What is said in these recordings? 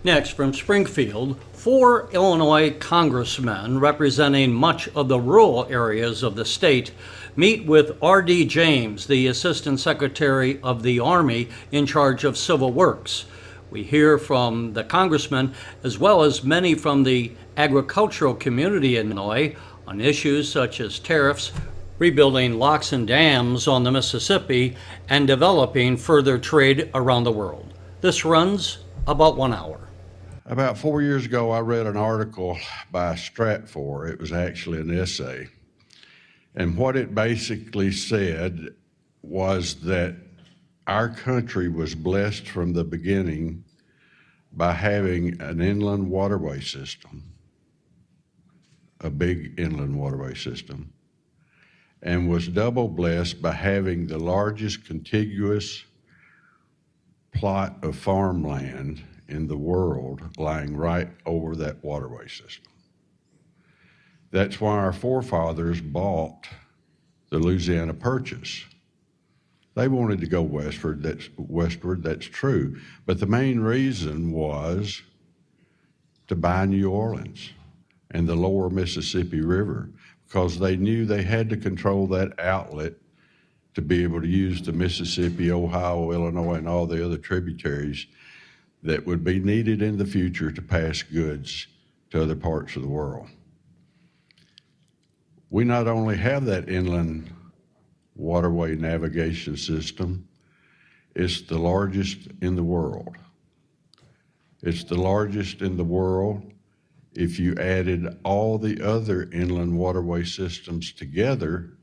Next, from Springfield, 4 Illinois Congressmen representing much of the rural areas of the state meet with R.D. James, the Assistant Secretary of the Army in charge of Civil Works. We hear from the congressman as well as many from the agricultural community in Illinois on issues such as tariffs, rebuilding locks and dams on the Mississippi, and developing further trade around the world. This runs about 1 hour. About 4 years ago, I read an article by Stratfor. It was actually an essay. And what it basically said was that our country was blessed from the beginning by having an inland waterway system, a big inland waterway system, and was double blessed by having the largest contiguous plot of farmland in the world lying right over that waterway system. That's why our forefathers bought the Louisiana Purchase. They wanted to go westward, that's true. But the main reason was to buy New Orleans and the lower Mississippi River, because they knew they had to control that outlet to be able to use the Mississippi, Ohio, Illinois, and all the other tributaries that would be needed in the future to pass goods to other parts of the world. We not only have that inland waterway navigation system, it's the largest in the world. It's the largest in the world. If you added all the other inland waterway systems together,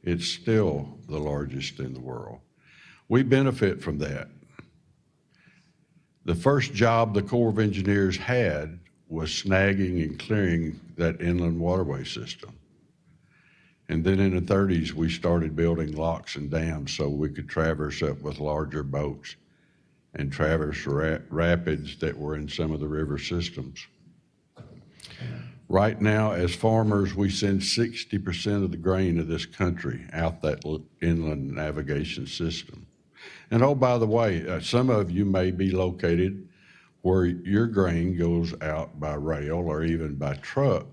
it's still the largest in the world. We benefit from that. The first job the Corps of Engineers had was snagging and clearing that inland waterway system. And then in the 30s, we started building locks and dams so we could traverse up with larger boats and traverse rapids that were in some of the river systems. Right now, as farmers, we send 60% of the grain of this country out that inland navigation system. And oh, by the way, some of you may be located where your grain goes out by rail or even by truck.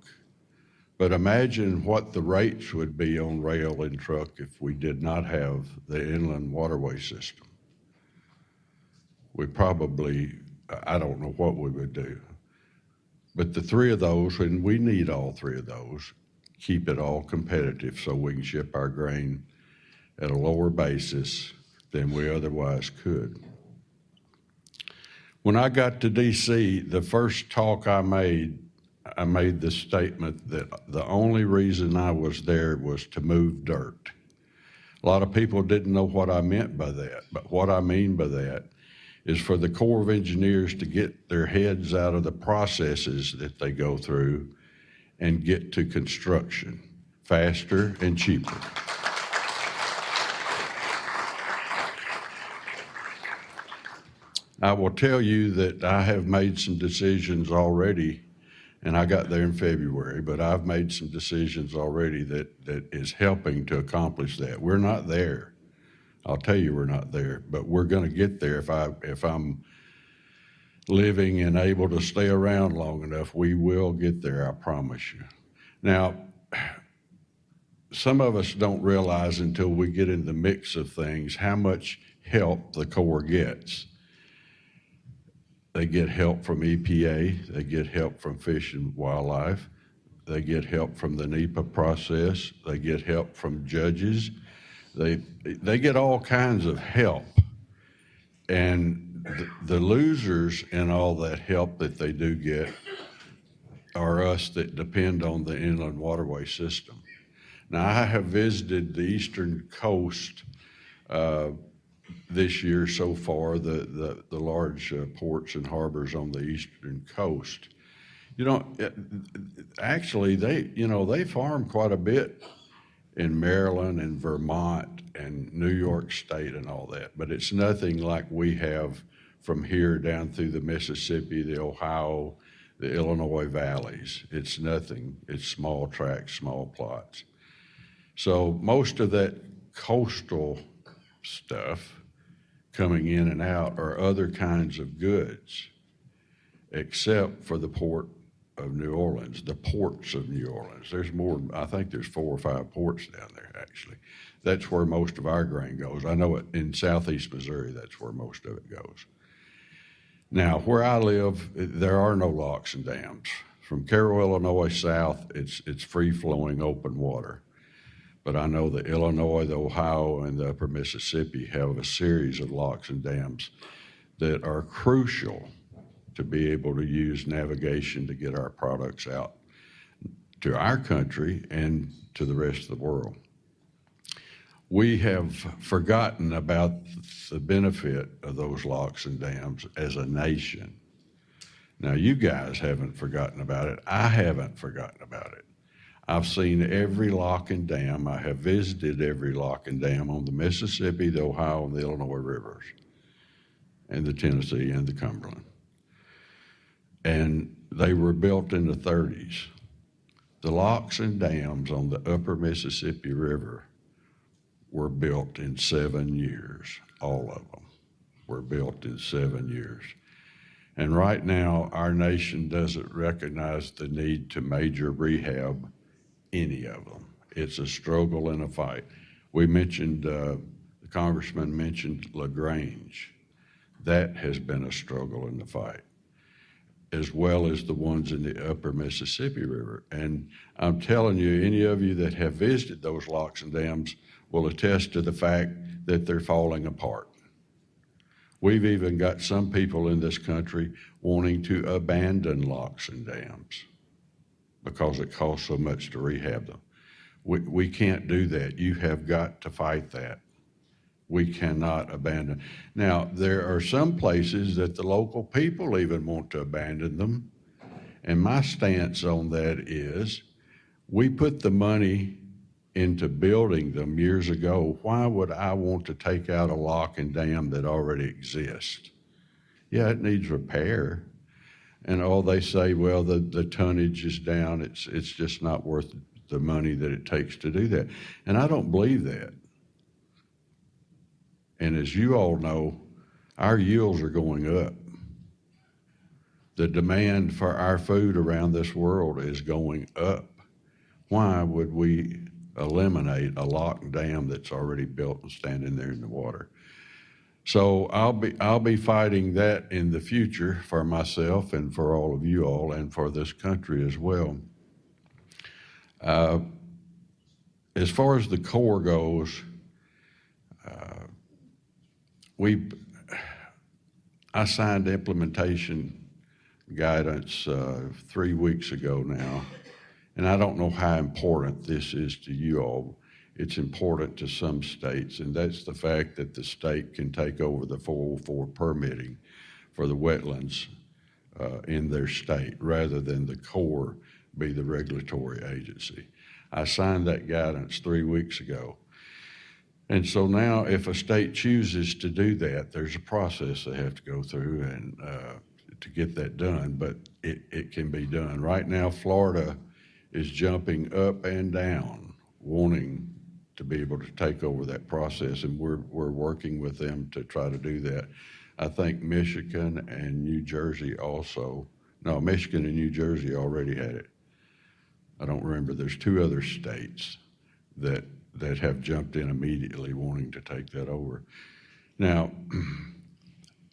But imagine what the rates would be on rail and truck if we did not have the inland waterway system. We probably, I don't know what we would do. But the three of those, and we need all three of those, keep it all competitive so we can ship our grain at a lower basis than we otherwise could. When I got to DC, the first talk I made the statement that the only reason I was there was to move dirt. A lot of people didn't know what I meant by that, but what I mean by that is for the Corps of Engineers to get their heads out of the processes that they go through and get to construction faster and cheaper. I will tell you that I have made some decisions already, and I got there in February, but I've made some decisions already that is helping to accomplish that. We're not there. I'll tell you we're not there, but we're going to get there if I'm living and able to stay around long enough. We will get there, I promise you. Now, some of us don't realize until we get in the mix of things how much help the Corps gets. They get help from EPA, they get help from Fish and Wildlife, they get help from the NEPA process, they get help from judges, they get all kinds of help. And the losers in all that help that they do get are us that depend on the inland waterway system. Now, I have visited the eastern coast this year so far, the large ports and harbors on the eastern coast. You know, actually, they farm quite a bit in Maryland and Vermont and New York State and all that, but it's nothing like we have from here down through the Mississippi, the Ohio, the Illinois valleys. It's nothing. It's small tracts, small plots. So most of that coastal stuff coming in and out are other kinds of goods. except for the port of New Orleans, the ports of New Orleans. There's more, I think there's 4 or 5 ports down there, actually. That's where most of our grain goes. I know it in southeast Missouri, that's where most of it goes. Now, where I live, there are no locks and dams. From Carroll, Illinois south, it's free-flowing open water. But I know that Illinois, the Ohio, and the upper Mississippi have a series of locks and dams that are crucial to be able to use navigation to get our products out to our country and to the rest of the world. We have forgotten about the benefit of those locks and dams as a nation. Now, you guys haven't forgotten about it. I haven't forgotten about it. I've seen every lock and dam. I have visited every lock and dam on the Mississippi, the Ohio, and the Illinois rivers, and the Tennessee and the Cumberland. And they were built in the 30s. The locks and dams on the upper Mississippi River were built in 7 years. All of them were built in 7 years. And right now, our nation doesn't recognize the need to major rehab any of them. It's a struggle and a fight. We mentioned, the congressman mentioned LaGrange. That has been a struggle and a fight, as well as the ones in the upper Mississippi River. And I'm telling you, any of you that have visited those locks and dams will attest to the fact that they're falling apart. We've even got some people in this country wanting to abandon locks and dams because it costs so much to rehab them. We can't do that. You have got to fight that. We cannot abandon. Now, there are some places that the local people even want to abandon them. And my stance on that is, we put the money into building them years ago. Why would I want to take out a lock and dam that already exists? Yeah, it needs repair. And all they say, well, the tonnage is down. It's just not worth the money that it takes to do that. And I don't believe that. And as you all know, our yields are going up. The demand for our food around this world is going up. Why would we eliminate a lock and dam that's already built and standing there in the water? So I'll be fighting that in the future for myself and for all of you all and for this country as well. As far as the Corps goes, I signed implementation guidance 3 weeks ago now, and I don't know how important this is to you all. It's important to some states, and that's the fact that the state can take over the 404 permitting for the wetlands in their state, rather than the Corps be the regulatory agency. I signed that guidance 3 weeks ago. And so now if a state chooses to do that, there's a process they have to go through and to get that done, but it can be done. Right now, Florida is jumping up and down, wanting to be able to take over that process, and we're working with them to try to do that. I think Michigan and New Jersey also, no, Michigan and New Jersey already had it. I don't remember, there's 2 other states that have jumped in immediately wanting to take that over. Now,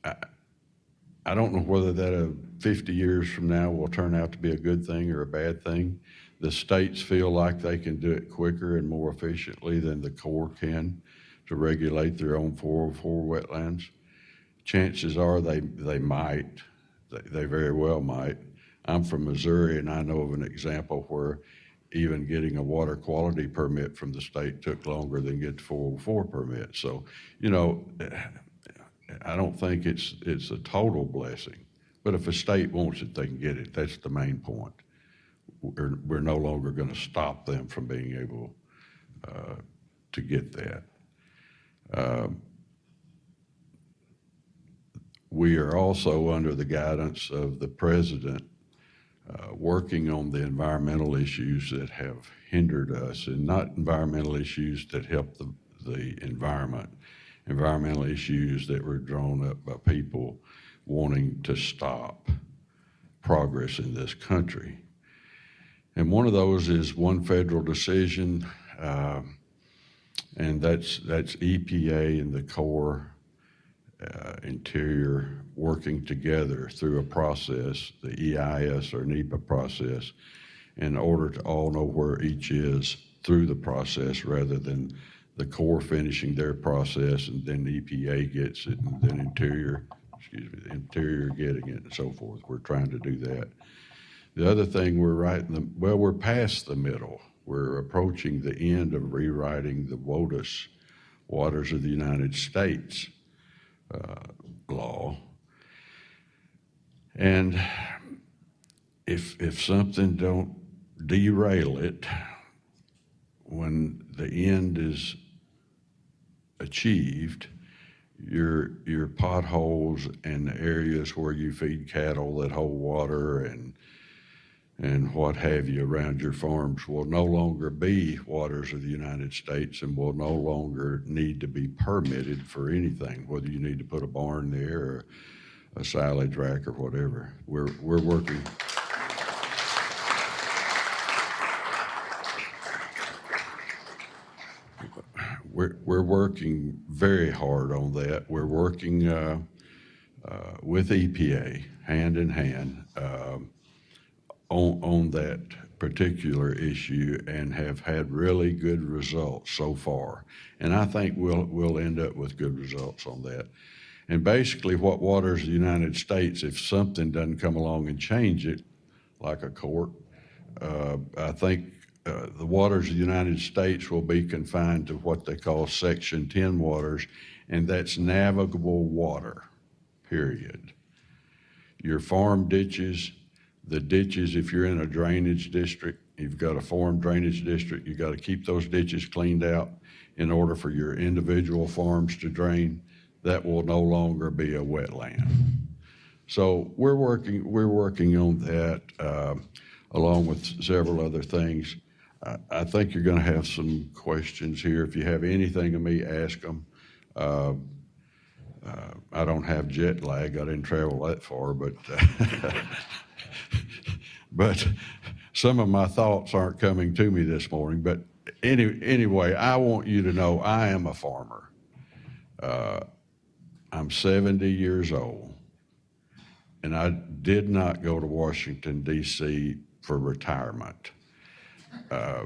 I don't know whether that 50 years from now will turn out to be a good thing or a bad thing. The states feel like they can do it quicker and more efficiently than the Corps can to regulate their own 404 wetlands. Chances are they might, they very well might. I'm from Missouri, and I know of an example where even getting a water quality permit from the state took longer than get the 404 permit. So, you know, I don't think it's a total blessing, but if a state wants it, they can get it. That's the main point. We're no longer going to stop them from being able to get that. We are also under the guidance of the president working on the environmental issues that have hindered us, and not environmental issues that help the environment, environmental issues that were drawn up by people wanting to stop progress in this country. And one of those is one federal decision, and that's EPA and the Corps, Interior working together through a process, the EIS or NEPA process, in order to all know where each is through the process, rather than the Corps finishing their process and then EPA gets it and then Interior getting it and so forth. We're trying to do that. The other thing, we're past the middle. We're approaching the end of rewriting the WOTUS, Waters of the United States law. And if something don't derail it, when the end is achieved, your potholes and the areas where you feed cattle that hold water and what have you around your farms will no longer be waters of the United States and will no longer need to be permitted for anything, whether you need to put a barn there or a silage rack or whatever. We're working. We're working very hard on that. We're working with EPA hand in hand on that particular issue, and have had really good results so far. And I think we'll end up with good results on that. And basically what waters the United States, if something doesn't come along and change it, like a court, I think the waters of the United States will be confined to what they call Section 10 waters, and that's navigable water, period. Your farm ditches, the ditches, if you're in a drainage district, you've got a farm drainage district, you've got to keep those ditches cleaned out in order for your individual farms to drain. That will no longer be a wetland. So we're working on that along with several other things. I think you're going to have some questions here. If you have anything of me, ask them. I don't have jet lag. I didn't travel that far, but but some of my thoughts aren't coming to me this morning. But anyway, I want you to know I am a farmer. I'm 70 years old, and I did not go to Washington, D.C. for retirement. I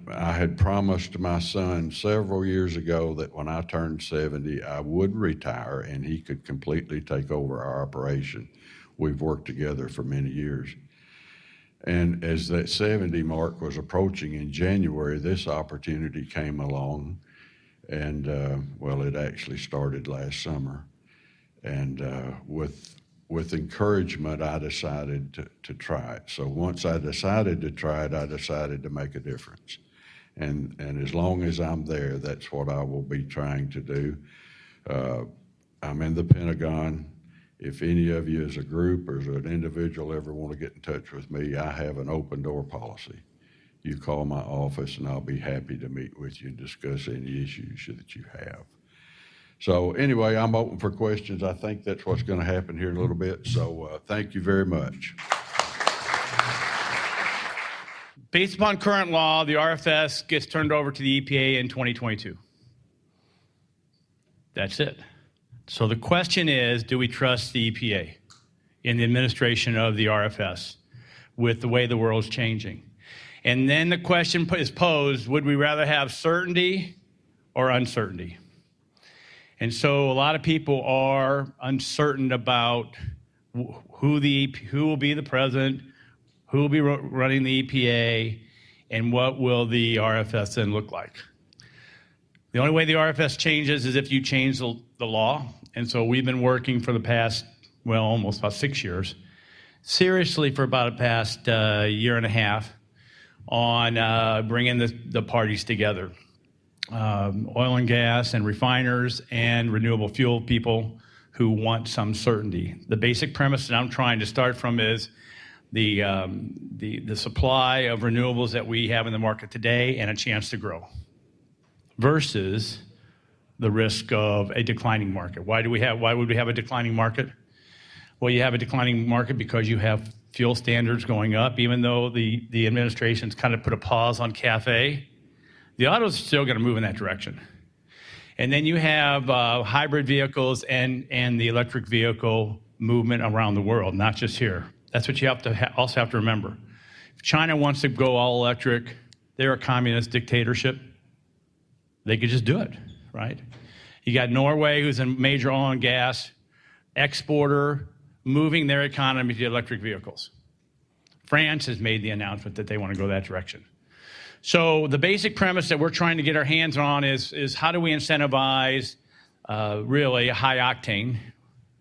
had promised my son several years ago that when I turned 70, I would retire and he could completely take over our operation. We've worked together for many years. And as that 70 mark was approaching in January, this opportunity came along. And well, it actually started last summer. And with encouragement, I decided to try it. So once I decided to try it, I decided to make a difference. And as long as I'm there, that's what I will be trying to do. I'm in the Pentagon. If any of you as a group or as an individual ever want to get in touch with me, I have an open door policy. You call my office and I'll be happy to meet with you and discuss any issues that you have. So anyway, I'm open for questions. I think that's what's going to happen here in a little bit. So thank you very much. Based upon current law, the RFS gets turned over to the EPA in 2022. That's it. So the question is, do we trust the EPA in the administration of the RFS with the way the world's changing? And then the question is posed, would we rather have certainty or uncertainty? And so a lot of people are uncertain about who will be the president, who will be running the EPA, and what will the RFS then look like. The only way the RFS changes is if you change the law. And so we've been working for the past, well, almost about 6 years, seriously for about the past year and a half, on bringing the parties together. Oil and gas and refiners and renewable fuel people who want some certainty. The basic premise that I'm trying to start from is the supply of renewables that we have in the market today and a chance to grow versus the risk of a declining market. Why would we have a declining market? Well, you have a declining market because you have fuel standards going up, even though the administration's kind of put a pause on CAFE. The auto's still going to move in that direction. And then you have hybrid vehicles and the electric vehicle movement around the world, not just here. That's what you have to also have to remember. If China wants to go all electric, they're a communist dictatorship. They could just do it, right? You got Norway, who's a major oil and gas exporter, moving their economy to electric vehicles. France has made the announcement that they want to go that direction. So the basic premise that we're trying to get our hands on is how do we incentivize really high octane,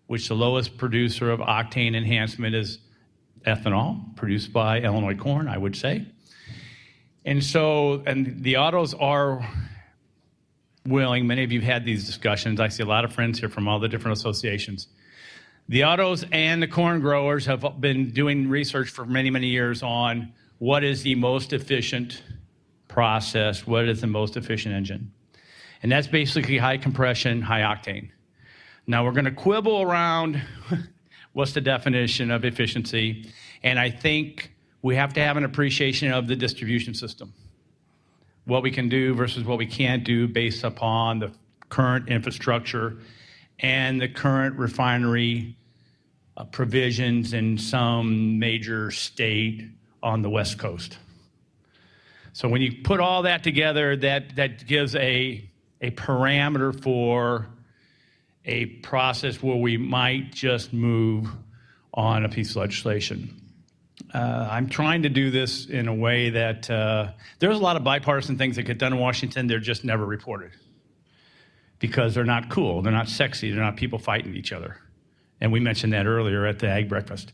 which the lowest producer of octane enhancement is ethanol, produced by Illinois corn, I would say. And the autos are willing, many of you have had these discussions. I see a lot of friends here from all the different associations. The autos and the corn growers have been doing research for many, many years on what is the most efficient process, what is the most efficient engine. And that's basically high compression, high octane. Now we're going to quibble around what's the definition of efficiency, and I think we have to have an appreciation of the distribution system. What we can do versus what we can't do based upon the current infrastructure and the current refinery provisions in some major state on the West Coast. So when you put all that together, that gives a parameter for a process where we might just move on a piece of legislation. I'm trying to do this in a way that there's a lot of bipartisan things that get done in Washington, they're just never reported because they're not cool, they're not sexy, they're not people fighting each other. And we mentioned that earlier at the Ag Breakfast.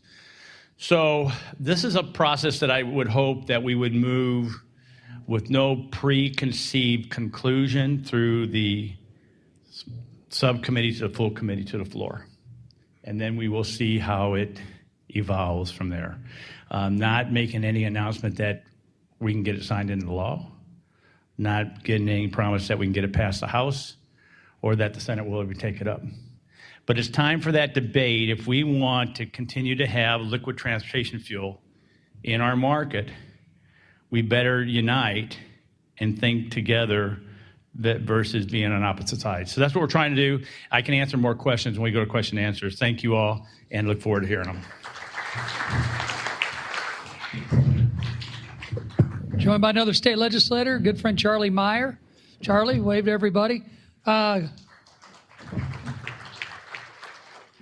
So this is a process that I would hope that we would move with no preconceived conclusion through the subcommittee to the full committee to the floor. And then we will see how it evolves from there. Not making any announcement that we can get it signed into law, not getting any promise that we can get it past the House or that the Senate will ever take it up. But it's time for that debate. If we want to continue to have liquid transportation fuel in our market, we better unite and think together versus being on opposite sides. So that's what we're trying to do. I can answer more questions when we go to question and answers. Thank you all, and look forward to hearing them. Joined by another state legislator, good friend Charlie Meyer. Charlie, wave to everybody.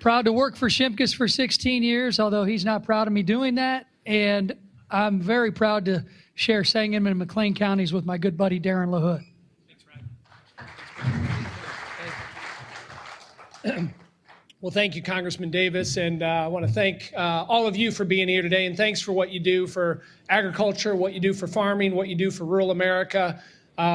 Proud to work for Shimkus for 16 years, although he's not proud of me doing that. And I'm very proud to share Sangamon and McLean counties with my good buddy Darren LaHood. Well, thank you, Congressman Davis, and I want to thank all of you for being here today, and thanks for what you do for agriculture, what you do for farming, what you do for rural America.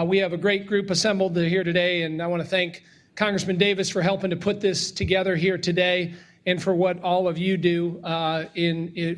We have a great group assembled here today, and I want to thank Congressman Davis for helping to put this together here today and for what all of you do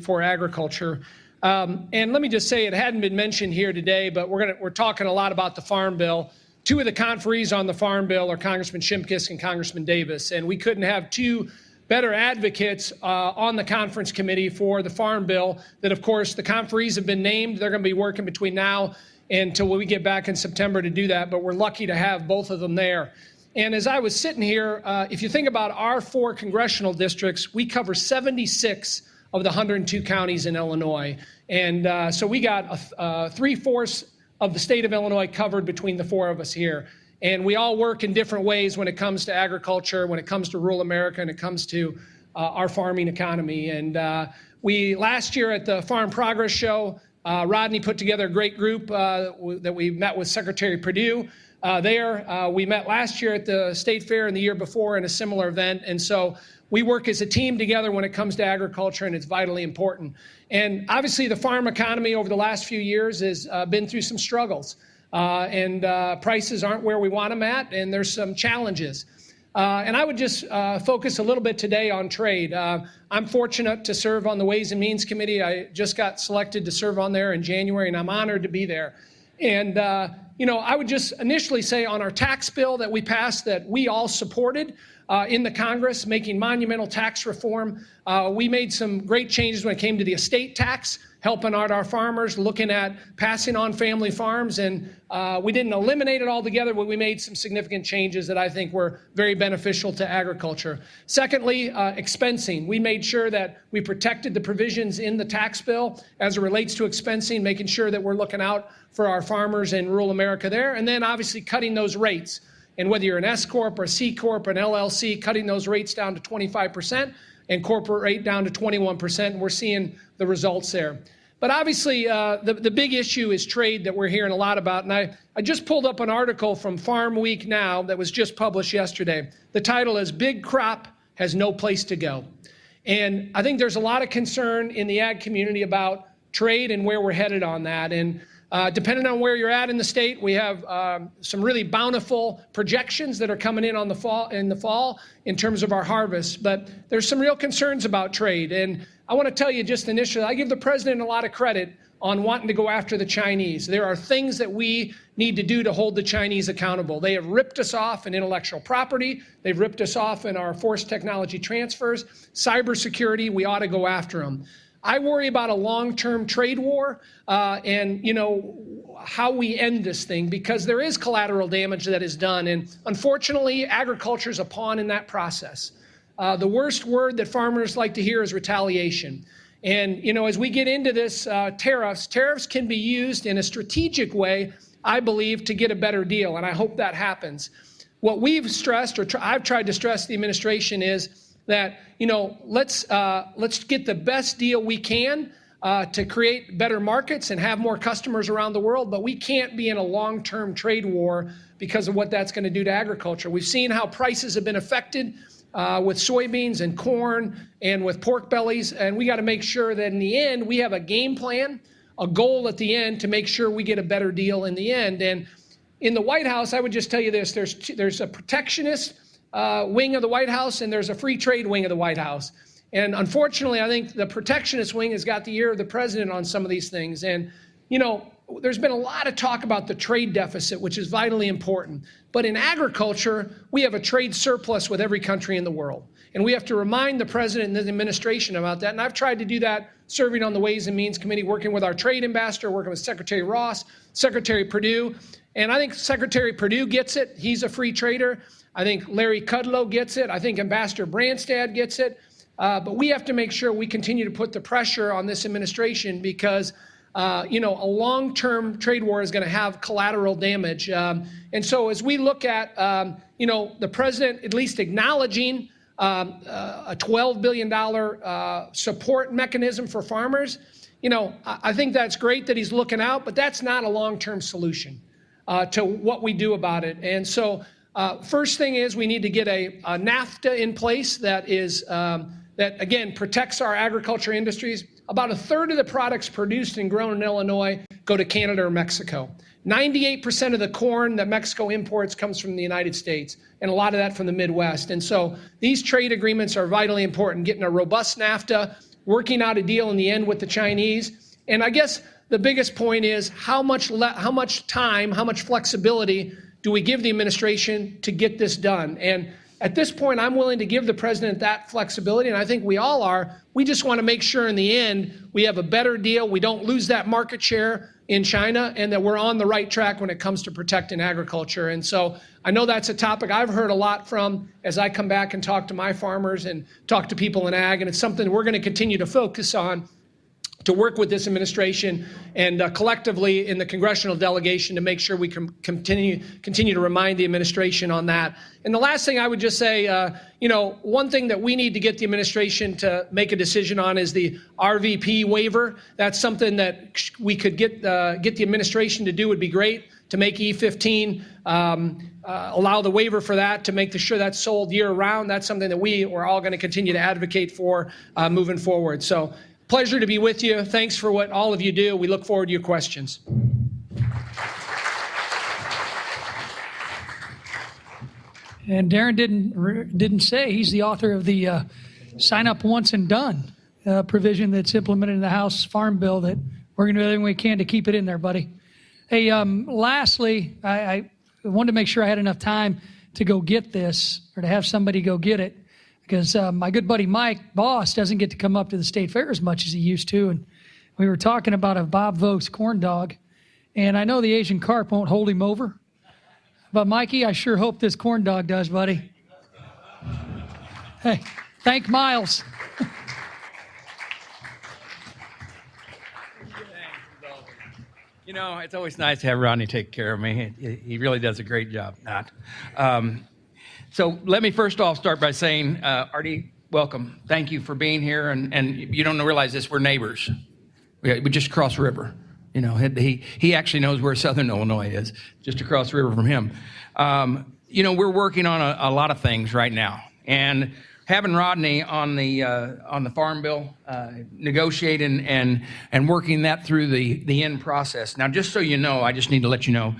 for agriculture. And let me just say, it hadn't been mentioned here today, but we're talking a lot about the Farm Bill. Two of the conferees on the Farm Bill are Congressman Shimkus and Congressman Davis, and we couldn't have two better advocates on the conference committee for the Farm Bill that, of course, the conferees have been named. They're going to be working between now until we get back in September to do that, but we're lucky to have both of them there. And as I was sitting here, if you think about our 4 congressional districts, we cover 76 of the 102 counties in Illinois. And so we got 3/4 of the state of Illinois covered between the 4 of us here. And we all work in different ways when it comes to agriculture, when it comes to rural America, and it comes to our farming economy. And last year at the Farm Progress Show, Rodney put together a great group that we met with Secretary Perdue. We met last year at the State Fair and the year before in a similar event. And so we work as a team together when it comes to agriculture, and it's vitally important. And obviously the farm economy over the last few years has been through some struggles. And prices aren't where we want them at, and there's some challenges. And I would just focus a little bit today on trade. I'm fortunate to serve on the Ways and Means Committee. I just got selected to serve on there in January, and I'm honored to be there. And I would just initially say on our tax bill that we passed that we all supported in the Congress, making monumental tax reform. We made some great changes when it came to the estate tax, helping out our farmers, looking at passing on family farms. And we didn't eliminate it altogether, but we made some significant changes that I think were very beneficial to agriculture. Secondly, expensing. We made sure that we protected the provisions in the tax bill as it relates to expensing, making sure that we're looking out for our farmers in rural America there. And then obviously cutting those rates. And whether you're an S Corp or a C Corp or an LLC, cutting those rates down to 25% and corporate rate down to 21%. And we're seeing the results there. But obviously, the big issue is trade that we're hearing a lot about. And I just pulled up an article from Farm Week Now that was just published yesterday. The title is "Big Crop Has No Place to Go." And I think there's a lot of concern in the ag community about trade and where we're headed on that. And depending on where you're at in the state, we have some really bountiful projections that are coming in on the fall in terms of our harvest. But there's some real concerns about trade. And I want to tell you just initially, I give the president a lot of credit on wanting to go after the Chinese. There are things that we need to do to hold the Chinese accountable. They have ripped us off in intellectual property. They've ripped us off in our forced technology transfers. Cybersecurity, we ought to go after them. I worry about a long-term trade war and, how we end this thing, because there is collateral damage that is done. And unfortunately, agriculture is a pawn in that process. The worst word that farmers like to hear is retaliation. And, as we get into this tariffs can be used in a strategic way, I believe, to get a better deal. And I hope that happens. What we've stressed, or I've tried to stress to the administration, is that, let's get the best deal we can to create better markets and have more customers around the world. But we can't be in a long-term trade war because of what that's going to do to agriculture. We've seen how prices have been affected with soybeans and corn and with pork bellies. And we got to make sure that in the end, we have a game plan, a goal at the end to make sure we get a better deal in the end. And in the White House, I would just tell you this, there's a protectionist wing of the White House, and there's a free trade wing of the White House. And unfortunately, I think the protectionist wing has got the ear of the president on some of these things. And, there's been a lot of talk about the trade deficit, which is vitally important. But in agriculture, we have a trade surplus with every country in the world. And we have to remind the president and the administration about that. And I've tried to do that serving on the Ways and Means Committee, working with our trade ambassador, working with Secretary Ross, Secretary Perdue. And I think Secretary Perdue gets it. He's a free trader. I think Larry Kudlow gets it. I think Ambassador Branstad gets it. But we have to make sure we continue to put the pressure on this administration because a long-term trade war is going to have collateral damage. And so as we look at, the president at least acknowledging a $12 billion support mechanism for farmers, I think that's great that he's looking out, but that's not a long-term solution to what we do about it. And so first thing is we need to get a NAFTA in place that is that, again, protects our agriculture industries. About a third of the products produced and grown in Illinois go to Canada or Mexico. 98% of the corn that Mexico imports comes from the United States, and a lot of that from the Midwest. And so these trade agreements are vitally important, getting a robust NAFTA, working out a deal in the end with the Chinese. And I guess the biggest point is how much time, how much flexibility do we give the administration to get this done? And at this point, I'm willing to give the president that flexibility, and I think we all are. We just want to make sure in the end we have a better deal, we don't lose that market share in China, and that we're on the right track when it comes to protecting agriculture. And so I know that's a topic I've heard a lot from as I come back and talk to my farmers and talk to people in ag, and it's something we're going to continue to focus on to work with this administration and collectively in the congressional delegation to make sure we can continue to remind the administration on that. And the last thing I would just say, one thing that we need to get the administration to make a decision on is the RVP waiver. That's something that we could get the administration to do would be great, to make E15 allow the waiver for that, to make sure that's sold year round. That's something that we're all going to continue to advocate for moving forward. So pleasure to be with you. Thanks for what all of you do. We look forward to your questions. And Darren didn't say he's the author of the sign up once and done provision that's implemented in the House Farm Bill that we're going to do everything we can to keep it in there, buddy. Hey, lastly, I wanted to make sure I had enough time to go get this, or to have somebody go get it, because my good buddy Mike Boss doesn't get to come up to the state fair as much as he used to, and we were talking about a Bob Vogt's corn dog, and I know the Asian carp won't hold him over, but Mikey, I sure hope this corn dog does, buddy. Hey, thank Miles. You know, it's always nice to have Rodney take care of me. He really does a great job. So let me first off start by saying, Artie, welcome. Thank you for being here. And you don't realize this, we're neighbors. We just cross the river. You know, he actually knows where Southern Illinois is, just across the river from him. You know, we're working on a lot of things right now. And having Rodney on the Farm Bill, negotiating and working that through the end process. Now, just so you know, I just need to let you know,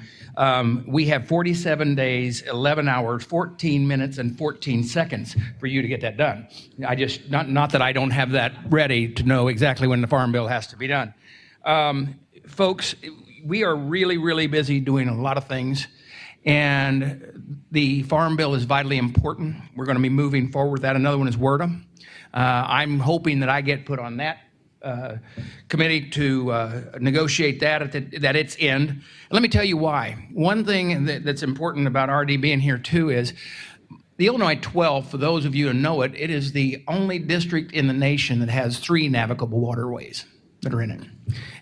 we have 47 days, 11 hours, 14 minutes, and 14 seconds for you to get that done. I just, not that I don't have that ready to know exactly when the Farm Bill has to be done. Folks, we are really, really busy doing a lot of things. And the Farm Bill is vitally important. We're going to be moving forward with that. Another one is WRDA. I'm hoping that I get put on that committee to negotiate that at its end. And let me tell you why. One thing that's important about RD being here too is the Illinois 12, for those of you who know it, it is the only district in the nation that has 3 navigable waterways that are in it.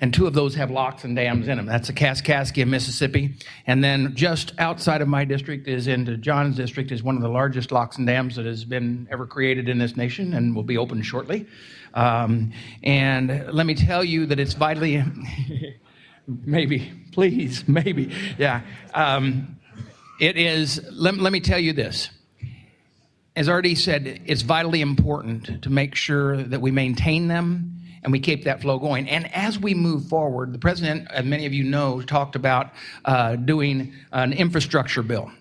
And 2 of those have locks and dams in them. That's the Kaskaskia in Mississippi. And then just outside of my district is into John's district is one of the largest locks and dams that has been ever created in this nation and will be open shortly. And let me tell you that it's vitally, maybe, please, maybe, yeah. It is, let me tell you this. As already said, it's vitally important to make sure that we maintain them and we keep that flow going. And as we move forward, the president, as many of you know, talked about doing an infrastructure bill.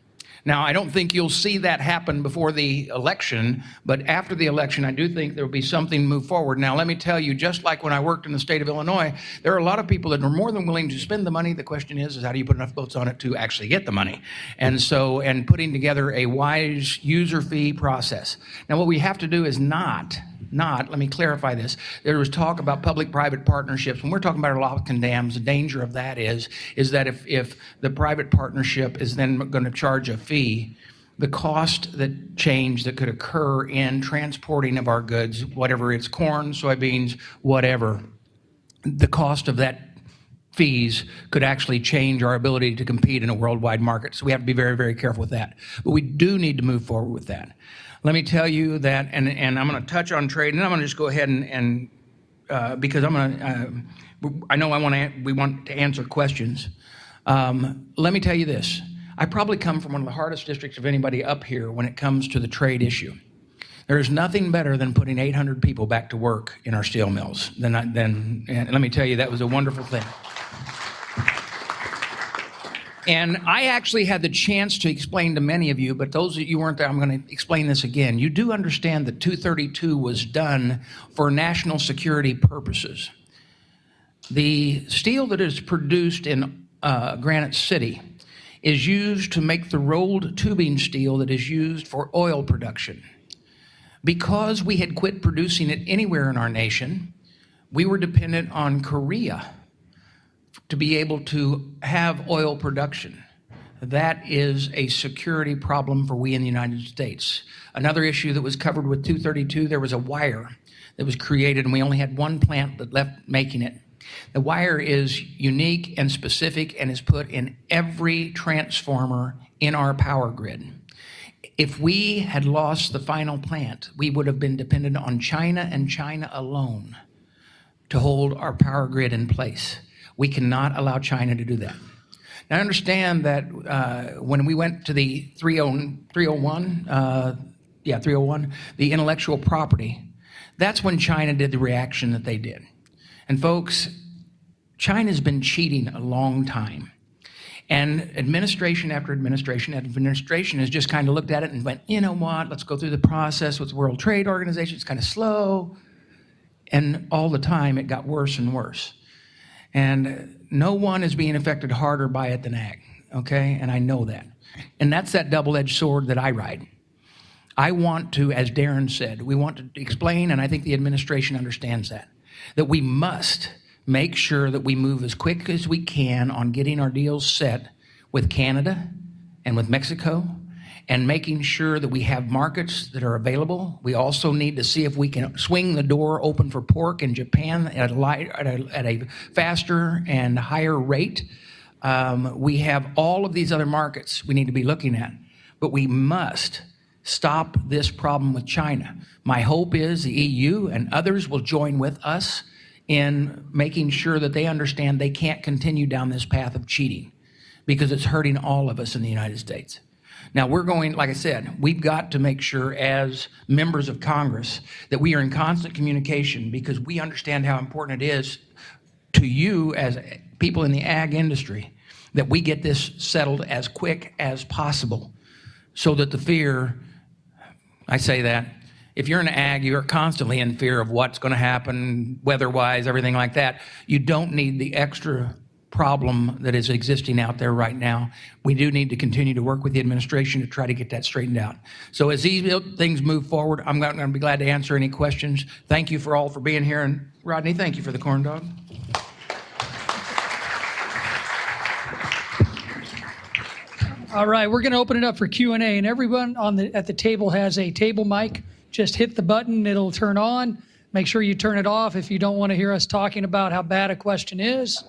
Now, I don't think you'll see that happen before the election, but after the election, I do think there will be something to move forward. Now, let me tell you, just like when I worked in the state of Illinois, there are a lot of people that are more than willing to spend the money. The question is how do you put enough votes on it to actually get the money? And so, and putting together a wise user fee process. Now, what we have to do is not, let me clarify this. There was talk about public-private partnerships. When we're talking about locks and dams, the danger of that is that if the private partnership is then going to charge a fee, the cost that change that could occur in transporting of our goods, whatever it's corn, soybeans, whatever, the cost of that fees could actually change our ability to compete in a worldwide market. So we have to be very, very careful with that. But we do need to move forward with that. Let me tell you that, and I'm going to touch on trade, and I'm going to just go ahead and because I'm going to, I know we want to answer questions. Let me tell you this. I probably come from one of the hardest districts of anybody up here when it comes to the trade issue. There is nothing better than putting 800 people back to work in our steel mills. And let me tell you, that was a wonderful thing. And I actually had the chance to explain to many of you, but those of you weren't there, I'm going to explain this again. You do understand that 232 was done for national security purposes. The steel that is produced in Granite City is used to make the rolled tubing steel that is used for oil production. Because we had quit producing it anywhere in our nation, we were dependent on Korea to be able to have oil production. That is a security problem for we in the United States. Another issue that was covered with 232, there was a wire that was created and we only had one plant that left making it. The wire is unique and specific and is put in every transformer in our power grid. If we had lost the final plant, we would have been dependent on China and China alone to hold our power grid in place. We cannot allow China to do that. Now, I understand that when we went to the 301, the intellectual property, that's when China did the reaction that they did. And folks, China's been cheating a long time. And administration after administration has just kind of looked at it and went, you know what, let's go through the process with the World Trade Organization. It's kind of slow. And all the time, it got worse and worse. And no one is being affected harder by it than ag, okay? And I know that. And that's that double-edged sword that I ride. I want to, as Darren said, we want to explain, and I think the administration understands that we must make sure that we move as quick as we can on getting our deals set with Canada and with Mexico, and making sure that we have markets that are available. We also need to see if we can swing the door open for pork in Japan at a faster and higher rate. We have all of these other markets we need to be looking at, but we must stop this problem with China. My hope is the EU and others will join with us in making sure that they understand they can't continue down this path of cheating, because it's hurting all of us in the United States. Now we're going, like I said, we've got to make sure as members of Congress that we are in constant communication, because we understand how important it is to you as people in the ag industry that we get this settled as quick as possible, so that the fear, I say that, if you're in ag, you're constantly in fear of what's going to happen weather-wise, everything like that. You don't need the extra problem that is existing out there right now. We do need to continue to work with the administration to try to get that straightened out. So as these things move forward, I'm going to be glad to answer any questions. Thank you for all for being here. And Rodney, thank you for the corn dog. All right, we're going to open it up for Q&A, and everyone at the table has a table mic. Just hit the button, it'll turn on. Make sure you turn it off if you don't want to hear us talking about how bad a question is.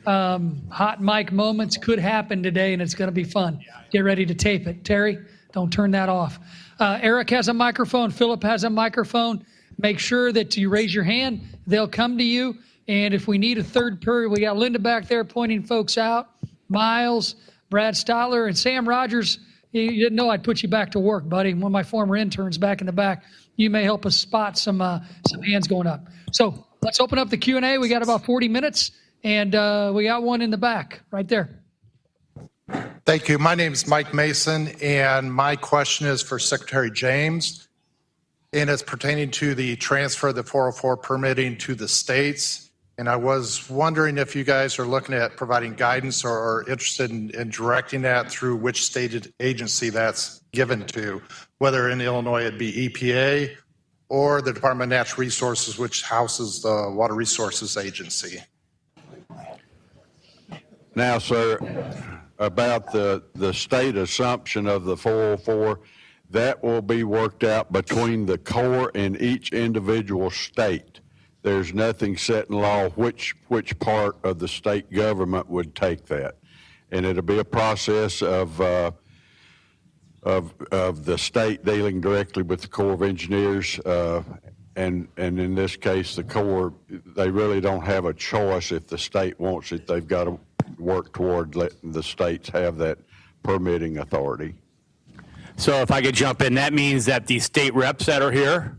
Hot mic moments could happen today, and it's going to be fun. Get ready to tape it. Terry, don't turn that off. Eric has a microphone. Philip has a microphone. Make sure that you raise your hand. They'll come to you. And if we need a third period, we got Linda back there pointing folks out. Miles, Brad Stotler, and Sam Rogers. You didn't know I'd put you back to work, buddy. One of my former interns back in the back. You may help us spot some hands going up. So let's open up the Q&A. We got about 40 minutes, and we got one in the back right there. Thank you. My name is Mike Mason, and my question is for Secretary James, and it's pertaining to the transfer of the 404 permitting to the states. And I was wondering if you guys are looking at providing guidance or interested in directing that through which state agency that's given to, whether in Illinois it'd be EPA or the Department of Natural Resources, which houses the Water Resources Agency. Now, sir, about the state assumption of the 404, that will be worked out between the Corps and each individual state. There's nothing set in law which part of the state government would take that, and it'll be a process of the state dealing directly with the Corps of Engineers, and in this case, the Corps, they really don't have a choice. If the state wants it, they've got to work toward letting the states have that permitting authority. So if I could jump in, that means that the state reps that are here,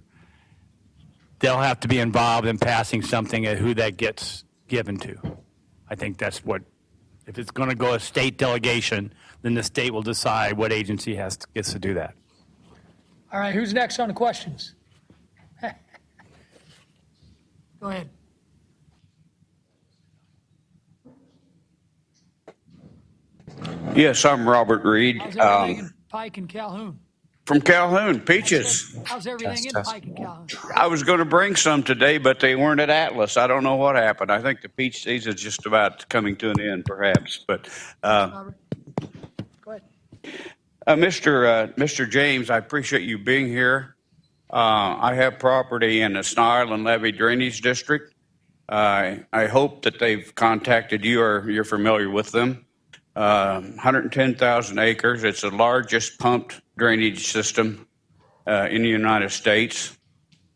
they'll have to be involved in passing something at who that gets given to. I think that's what, if it's going to go a state delegation, then the state will decide what agency gets to do that. All right, who's next on the questions? Go ahead. Yes, I'm Robert Reed How's everything in Pike and Calhoun? from Calhoun, Peaches. How's everything in Pike and Calhoun? I was going to bring some today, but they weren't at Atlas. I don't know what happened. I think the peach season is just about coming to an end, perhaps. But Robert, go ahead. Mr. James, I appreciate you being here. I have property in the Snow Island Levee Drainage District. I hope that they've contacted you or you're familiar with them. 110,000 acres. It's the largest pumped drainage system in the United States.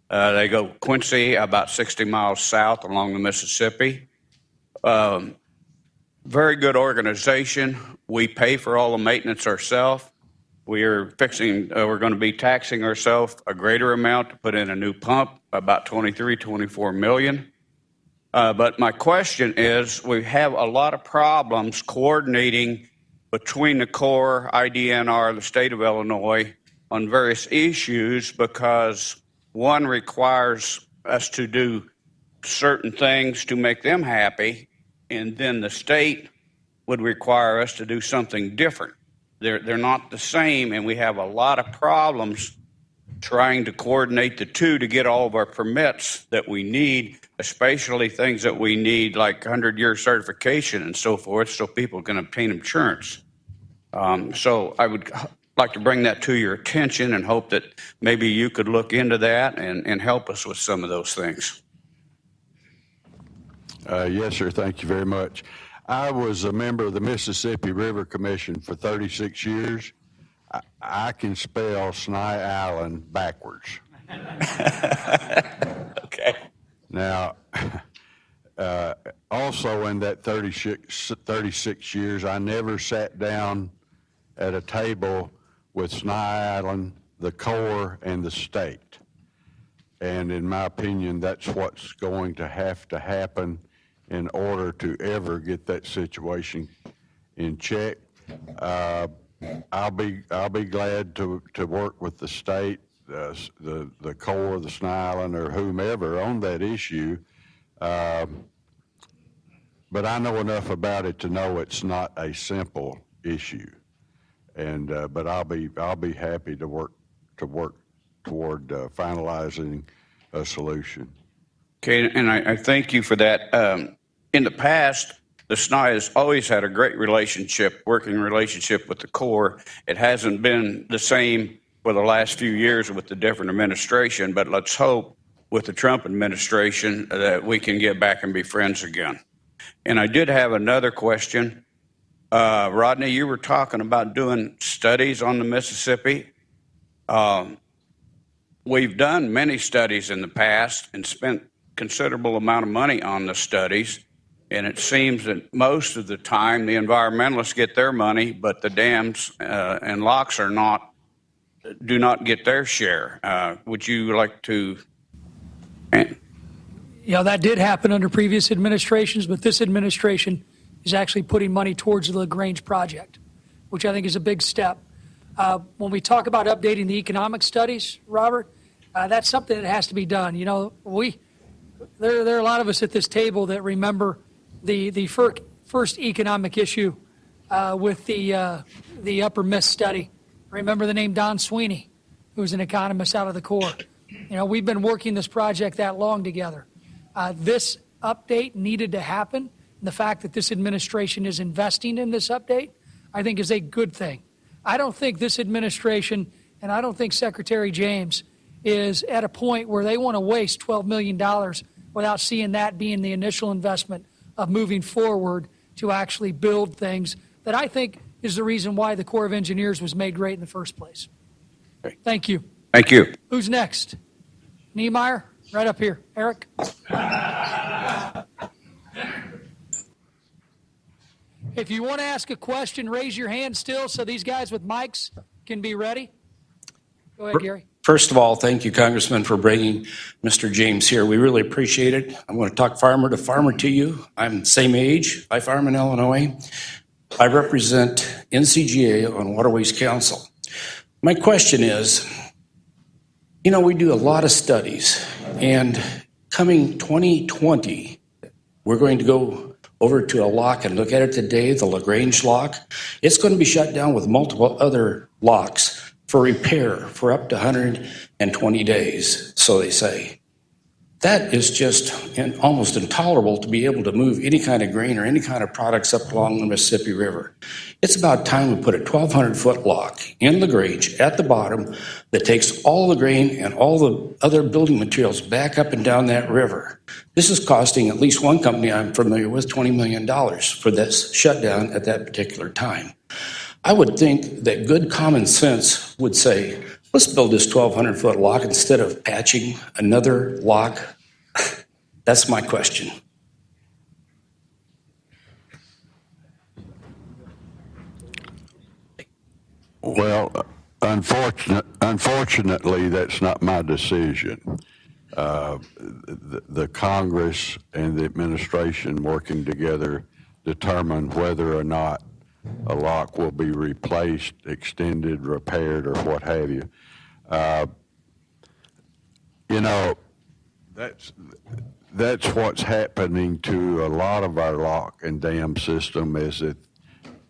They go Quincy about 60 miles south along the Mississippi. Very good organization. We pay for all the maintenance ourselves. We're going to be taxing ourselves a greater amount to put in a new pump, about 24 million. But my question is, we have a lot of problems coordinating between the Corps, IDNR, the state of Illinois on various issues, because one requires us to do certain things to make them happy, and then the state would require us to do something different. They're not the same, and we have a lot of problems trying to coordinate the two to get all of our permits that we need, especially things that we need like 100-year certification and so forth, so people can obtain insurance. So I would like to bring that to your attention and hope that maybe you could look into that and help us with some of those things. Yes, sir. Thank you very much. I was a member of the Mississippi River Commission for 36 years. I can spell Sny Island backwards. Okay. Now, also in that 36 years, I never sat down at a table with Sny Island, the Corps, and the state. And in my opinion, that's what's going to have to happen in order to ever get that situation in check. I'll be glad to work with the state, the Corps, the Sny Island, or whomever on that issue. But I know enough about it to know it's not a simple issue. And but I'll be happy to work toward finalizing a solution. Okay, and I thank you for that. In the past, the SNI has always had a great working relationship with the Corps. It hasn't been the same for the last few years with the different administration, but let's hope with the Trump administration that we can get back and be friends again. And I did have another question. Rodney, you were talking about doing studies on the Mississippi. We've done many studies in the past and spent considerable amount of money on the studies. And it seems that most of the time the environmentalists get their money, but the dams and locks do not get their share. Would you like to? Yeah, that did happen under previous administrations, but this administration is actually putting money towards the LaGrange project, which I think is a big step. When we talk about updating the economic studies, Robert, that's something that has to be done. You know, there are a lot of us at this table that remember the first economic issue with the Upper Miss study. Remember the name Don Sweeney, who was an economist out of the Corps. You know, we've been working this project that long together. This update needed to happen. The fact that this administration is investing in this update, I think, is a good thing. I don't think this administration, and I don't think Secretary James, is at a point where they want to waste $12 million without seeing that being the initial investment of moving forward to actually build things that I think is the reason why the Corps of Engineers was made great in the first place. Okay. Thank you. Thank you. Who's next? Niemeyer, right up here. Eric? If you want to ask a question, raise your hand still so these guys with mics can be ready. Go ahead, Gary. First of all, thank you, Congressman, for bringing Mr. James here. We really appreciate it. I'm going to talk farmer to farmer to you. I'm the same age. I farm in Illinois. I represent NCGA on Waterways Council. My question is, you know, we do a lot of studies, and coming 2020, we're going to go over to a lock and look at it today, the LaGrange lock. It's going to be shut down with multiple other locks for repair for up to 120 days, so they say. That is just almost intolerable to be able to move any kind of grain or any kind of products up along the Mississippi River. It's about time we put a 1,200-foot lock in LaGrange at the bottom that takes all the grain and all the other building materials back up and down that river. This is costing at least one company I'm familiar with $20 million for this shutdown at that particular time. I would think that good common sense would say, let's build this 1,200-foot lock instead of patching another lock. That's my question. Well, unfortunately, that's not my decision. The Congress and the administration working together determine whether or not a lock will be replaced, extended, repaired, or what have you. You know, That's what's happening to a lot of our lock and dam system is that,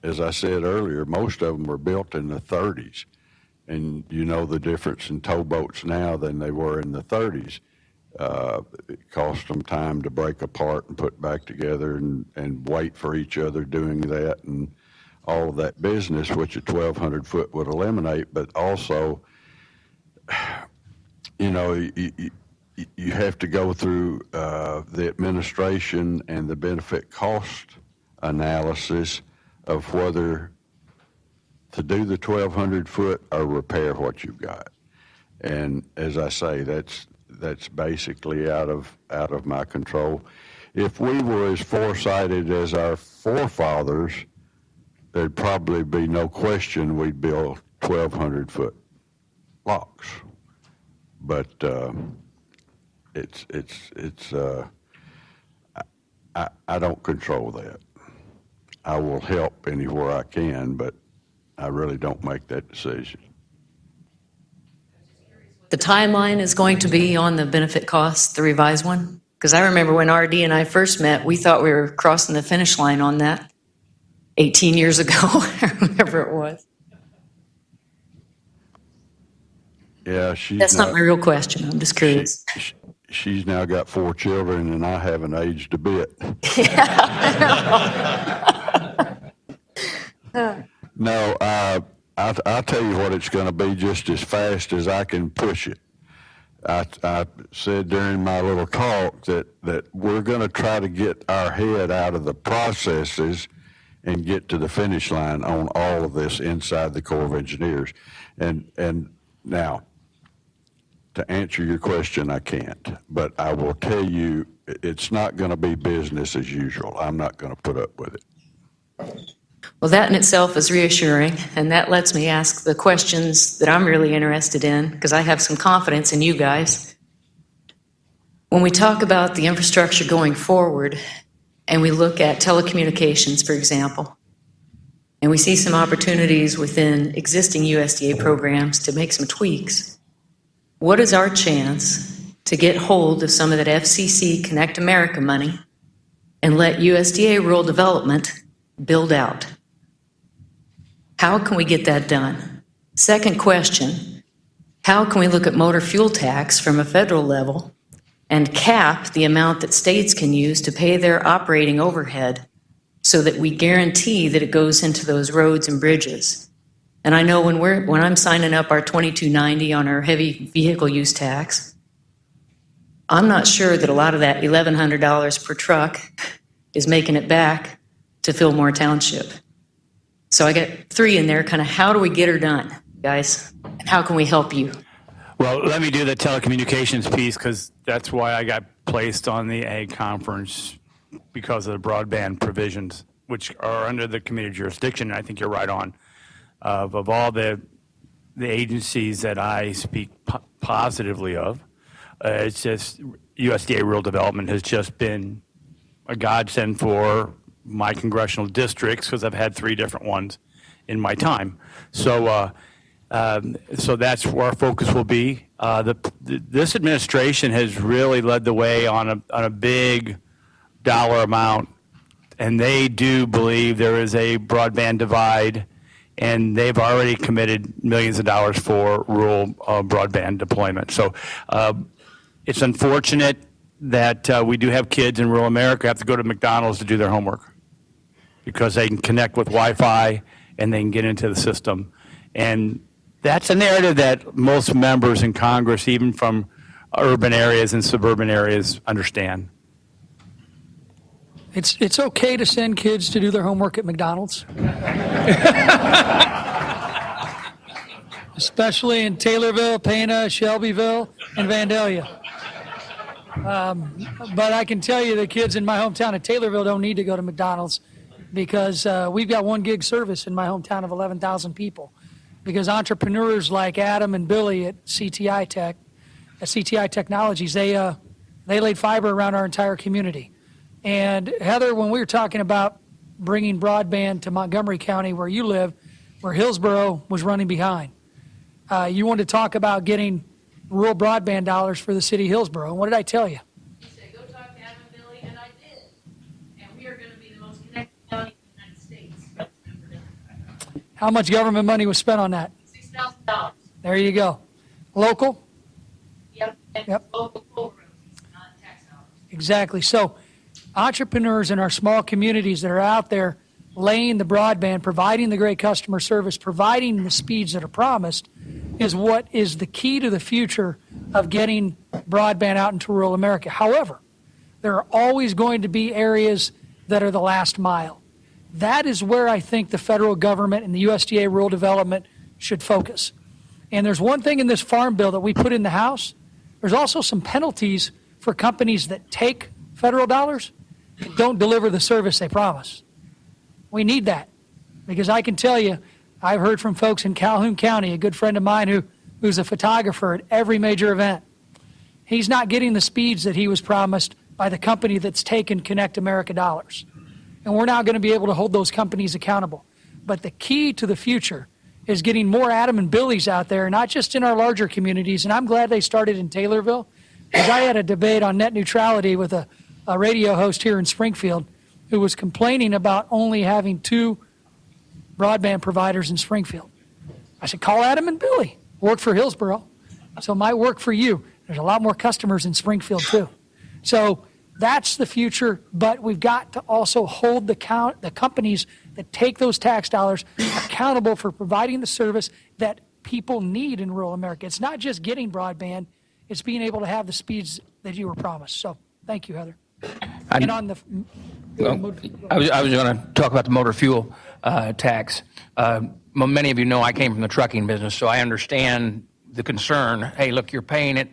as I said earlier, most of them were built in the 30s. And you know the difference in towboats now than they were in the 30s. It cost them time to break apart and put back together and wait for each other doing that and all of that business, which a 1,200 foot would eliminate. But also, you know, you have to go through the administration and the benefit cost analysis of whether to do the 1,200 foot or repair what you've got. And as I say, that's basically out of my control. If we were as foresighted as our forefathers, there'd probably be no question we'd build 1,200 foot locks. But I don't control that. I will help anywhere I can, but I really don't make that decision. The timeline is going to be on the benefit costs, the revised one? Because I remember when RD and I first met, we thought we were crossing the finish line on that 18 years ago, whatever it was. Yeah, That's not my real question. I'm just curious. She's now got 4 children, and I haven't aged a bit. No, I'll tell you what, it's going to be just as fast as I can push it. I said during my little talk that we're going to try to get our head out of the processes and get to the finish line on all of this inside the Corps of Engineers. And now, to answer your question, I can't, but I will tell you it's not going to be business as usual. I'm not going to put up with it. Well, that in itself is reassuring, and that lets me ask the questions that I'm really interested in, because I have some confidence in you guys. When we talk about the infrastructure going forward, and we look at telecommunications, for example, and we see some opportunities within existing USDA programs to make some tweaks, what is our chance to get hold of some of that FCC Connect America money and let USDA Rural Development build out? How can we get that done? Second question, how can we look at motor fuel tax from a federal level and cap the amount that states can use to pay their operating overhead so that we guarantee that it goes into those roads and bridges? And I know when I'm signing up our 2290 on our heavy vehicle use tax, I'm not sure that a lot of that $1,100 per truck is making it back to Fillmore Township. So I got 3 in there, kind of how do we get her done, guys? And how can we help you? Well, let me do the telecommunications piece because that's why I got placed on the Ag Conference because of the broadband provisions, which are under the committee jurisdiction. I think you're right on. Of all the agencies that I speak positively of, it's just USDA Rural Development has just been a godsend for my congressional districts because I've had 3 different ones in my time. So that's where our focus will be. This administration has really led the way on a big dollar amount, and they do believe there is a broadband divide, and they've already committed millions of dollars for rural broadband deployment. So it's unfortunate that we do have kids in rural America have to go to McDonald's to do their homework because they can connect with Wi-Fi and they can get into the system. And that's a narrative that most members in Congress, even from urban areas and suburban areas, understand. It's okay to send kids to do their homework at McDonald's. Especially in Taylorville, Pana, Shelbyville, and Vandalia. But I can tell you the kids in my hometown of Taylorville don't need to go to McDonald's because we've got 1 gig service in my hometown of 11,000 people. Because entrepreneurs like Adam and Billy at CTI Technologies, they laid fiber around our entire community. And Heather, when we were talking about bringing broadband to Montgomery County, where you live, where Hillsborough was running behind, you wanted to talk about getting rural broadband dollars for the city of Hillsborough. And what did I tell you? You said, go talk to Adam and Billy, and I did. And we are going to be the most connected county in the United States. How much government money was spent on that? $6,000. There you go. Local? Yep. And Yep. local programs, not tax dollars. Exactly. So entrepreneurs in our small communities that are out there laying the broadband, providing the great customer service, providing the speeds that are promised is what is the key to the future of getting broadband out into rural America. However, there are always going to be areas that are the last mile. That is where I think the federal government and the USDA Rural Development should focus. And there's one thing in this farm bill that we put in the House. There's also some penalties for companies that take federal dollars and don't deliver the service they promise. We need that because I can tell you, I've heard from folks in Calhoun County, a good friend of mine who's a photographer at every major event. He's not getting the speeds that he was promised by the company that's taken Connect America dollars. And we're not going to be able to hold those companies accountable. But the key to the future is getting more Adam and Billy's out there, not just in our larger communities. And I'm glad they started in Taylorville, because I had a debate on net neutrality with a radio host here in Springfield who was complaining about only having 2 broadband providers in Springfield. I said, call Adam and Billy. Work for Hillsborough, so it might work for you. There's a lot more customers in Springfield too. So that's the future, but we've got to also hold the companies that take those tax dollars accountable for providing the service that people need in rural America. It's not just getting broadband, it's being able to have the speeds that you were promised. So thank you, Heather. And on the... Well, I was going to talk about the motor fuel tax. Many of you know I came from the trucking business, so I understand the concern. Hey, look, you're paying it.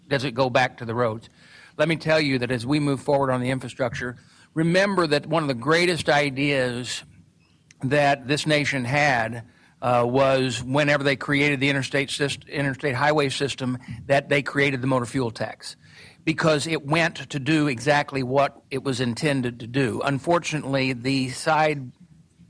Does it go back to the roads? Let me tell you that as we move forward on the infrastructure, remember that one of the greatest ideas that this nation had was whenever they created the interstate highway system, that they created the motor fuel tax, because it went to do exactly what it was intended to do. Unfortunately, the side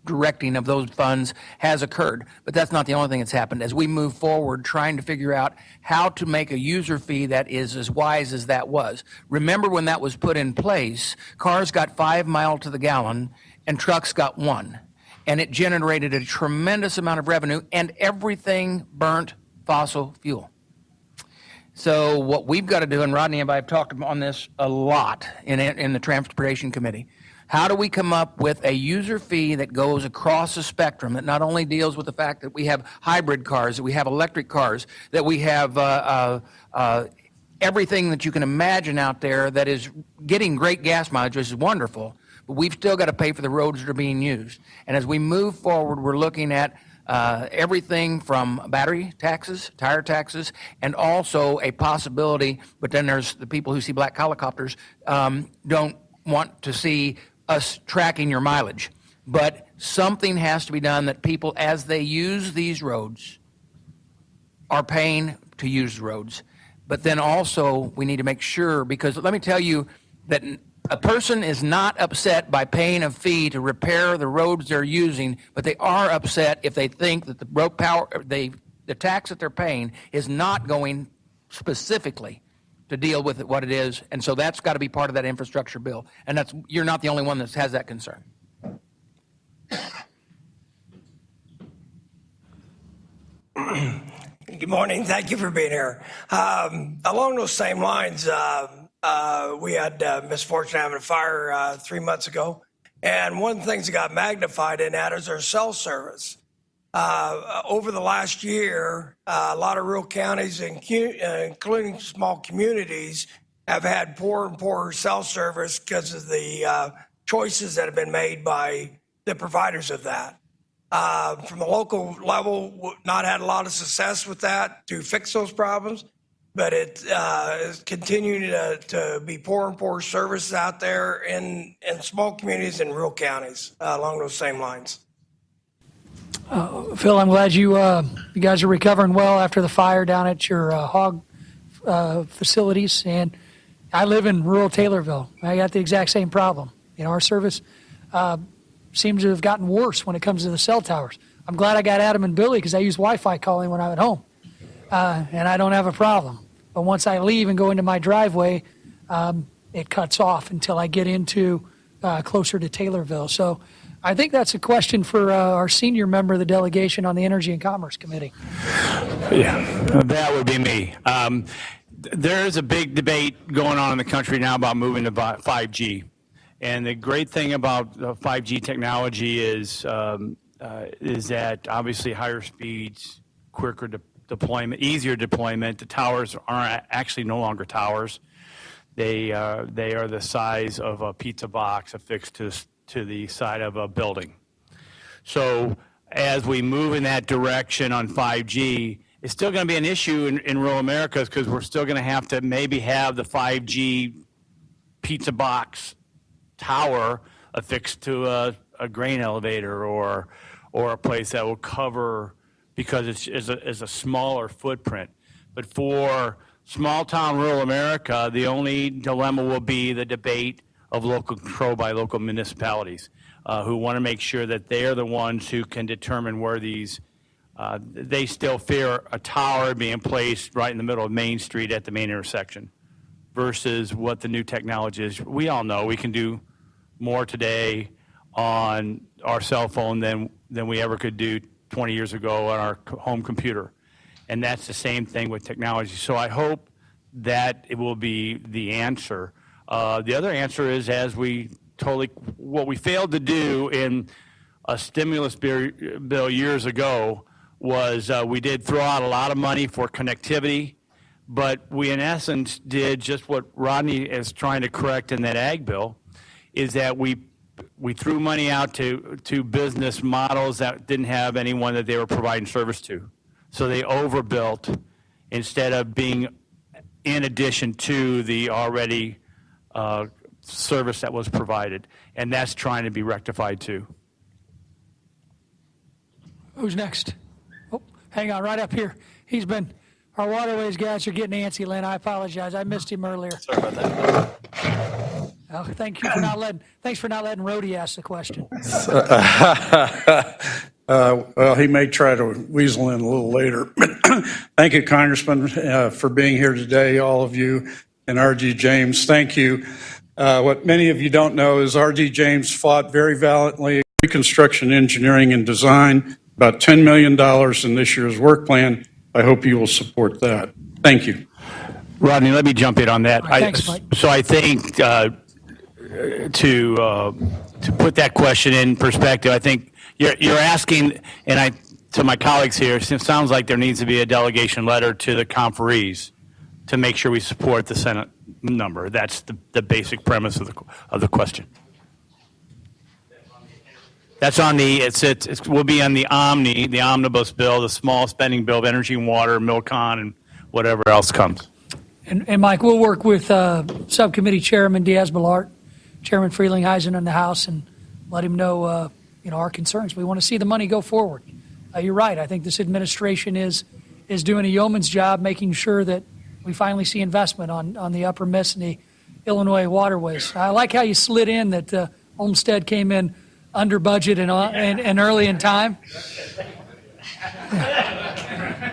directing of those funds has occurred, but that's not the only thing that's happened. As we move forward, trying to figure out how to make a user fee that is as wise as that was. Remember when that was put in place, cars got 5 miles to the gallon and trucks got 1. And it generated a tremendous amount of revenue, and everything burnt fossil fuel. So what we've got to do, and Rodney and I have talked on this a lot in the Transportation Committee, how do we come up with a user fee that goes across the spectrum, that not only deals with the fact that we have hybrid cars, that we have electric cars, that we have everything that you can imagine out there that is getting great gas mileage, which is wonderful, but we've still got to pay for the roads that are being used. And as we move forward, we're looking at everything from battery taxes, tire taxes, and also a possibility, but then there's the people who see black helicopters don't want to see us tracking your mileage. But something has to be done that people, as they use these roads, are paying to use the roads. But then also we need to make sure, because let me tell you that a person is not upset by paying a fee to repair the roads they're using, but they are upset if they think that the tax that they're paying is not going specifically to deal with what it is. And so that's got to be part of that infrastructure bill. And you're not the only one that has that concern. Good morning. Thank you for being here. Along those same lines, we had misfortune having a fire 3 months ago. And one of the things that got magnified in that is our cell service. Over the last year, a lot of rural counties, including small communities, have had poorer and poorer cell service because of the choices that have been made by the providers of that. From the local level, not had a lot of success with that to fix those problems, but it is continuing to be poorer and poorer services out there in small communities and rural counties along those same lines. Phil, I'm glad you guys are recovering well after the fire down at your hog facilities. And I live in rural Taylorville. I got the exact same problem. Our service seems to have gotten worse when it comes to the cell towers. I'm glad I got Adam and Billy because I use Wi-Fi calling when I'm at home, and I don't have a problem. but once I leave and go into my driveway, it cuts off until I get into closer to Taylorville. So I think that's a question for our senior member of the delegation on the Energy and Commerce Committee. Yeah, that would be me. There's a big debate going on in the country now about moving to 5G. And the great thing about 5G technology is that obviously higher speeds, quicker deployment, easier deployment. The towers are actually no longer towers. They are the size of a pizza box affixed to the side of a building. So as we move in that direction on 5G, it's still going to be an issue in rural America because we're still going to have to maybe have the 5G pizza box tower affixed to a grain elevator or a place that will cover because it's a smaller footprint. But for small town rural America, the only dilemma will be the debate of local control by local municipalities who want to make sure that they are the ones who can determine where these they still fear a tower being placed right in the middle of Main Street at the main intersection versus what the new technology is. We all know we can do more today on our cell phone than we ever could do 20 years ago on our home computer. And that's the same thing with technology. So I hope that it will be the answer. The other answer is what we failed to do in a stimulus bill years ago was we did throw out a lot of money for connectivity, but we in essence did just what Rodney is trying to correct in that ag bill, is that we threw money out to business models that didn't have anyone that they were providing service to. So they overbuilt instead of being in addition to the already service that was provided. And that's trying to be rectified too. Who's next? Oh, hang on, right up here. Our waterways guys are getting antsy, Lynn. I apologize. I missed him earlier. Sorry about that. Oh, thanks for not letting Rhodey ask the question. Well, he may try to weasel in a little later. Thank you, Congressman, for being here today, all of you, and R.G. James, thank you. What many of you don't know is R.G. James fought very valiantly reconstruction engineering and design, about $10 million in this year's work plan. I hope you will support that. Thank you. Rodney, let me jump in on that. Thanks, Mike. So I think to put that question in perspective, I think you're asking, and to my colleagues here, it sounds like there needs to be a delegation letter to the conferees to make sure we support the Senate number. That's the basic premise of the question. That's on it will be on the omnibus bill, the small spending bill of energy and water, MilCon, and whatever else comes. And Mike, we'll work with Subcommittee Chairman Diaz-Balart, Chairman Frelinghuysen in the House, and let him know our concerns. We want to see the money go forward. You're right. I think this administration is doing a yeoman's job making sure that we finally see investment on the Upper Miss and the Illinois waterways. I like how you slid in that Olmsted came in under budget and early in time.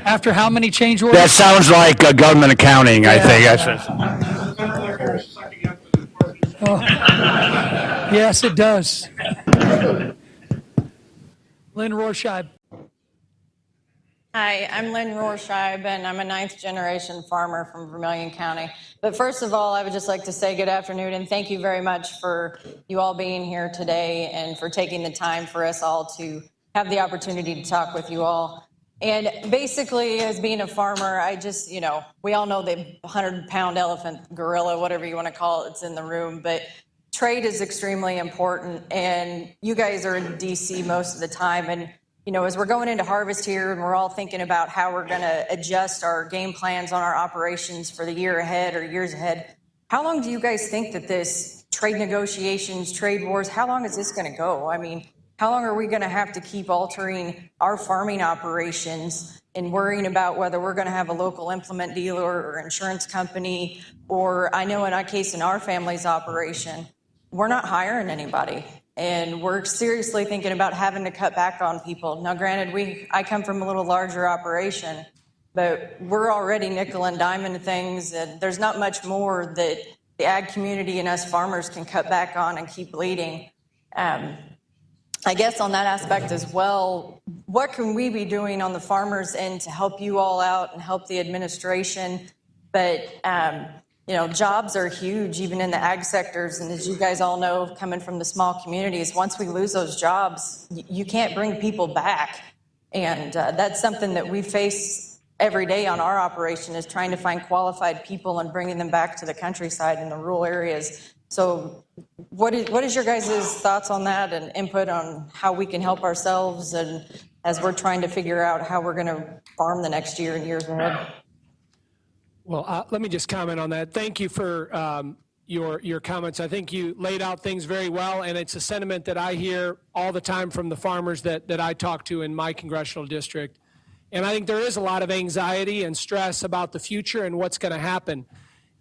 After how many change orders? That sounds like government accounting, I think. Yes, it does. Lynn Rorscheib. Hi, I'm Lynn Rorscheib, and I'm a ninth-generation farmer from Vermilion County. But first of all, I would just like to say good afternoon, and thank you very much for you all being here today and for taking the time for us all to have the opportunity to talk with you all. And basically, as being a farmer, I just, we all know the 100-pound elephant, gorilla, whatever you want to call it, it's in the room, but trade is extremely important, and you guys are in D.C. most of the time, and as we're going into harvest here and we're all thinking about how we're going to adjust our game plans on our operations for the year ahead or years ahead, how long do you guys think that this trade negotiations, trade wars, how long is this going to go? I mean, how long are we going to have to keep altering our farming operations and worrying about whether we're going to have a local implement dealer or insurance company? Or I know in our case, in our family's operation, we're not hiring anybody. And we're seriously thinking about having to cut back on people. Now, granted, I come from a little larger operation, but we're already nickel and diming things, and there's not much more that the ag community and us farmers can cut back on and keep bleeding. I guess on that aspect as well, what can we be doing on the farmers' end to help you all out and help the administration? But, you know, jobs are huge, even in the ag sectors. And as you guys all know, coming from the small communities, once we lose those jobs, you can't bring people back. And that's something that we face every day on our operation, is trying to find qualified people and bringing them back to the countryside and the rural areas. So what is your guys' thoughts on that and input on how we can help ourselves, and as we're trying to figure out how we're going to farm the next year and years ahead? Well, let me just comment on that. Thank you for your comments. I think you laid out things very well, and it's a sentiment that I hear all the time from the farmers that I talk to in my congressional district. And I think there is a lot of anxiety and stress about the future and what's going to happen.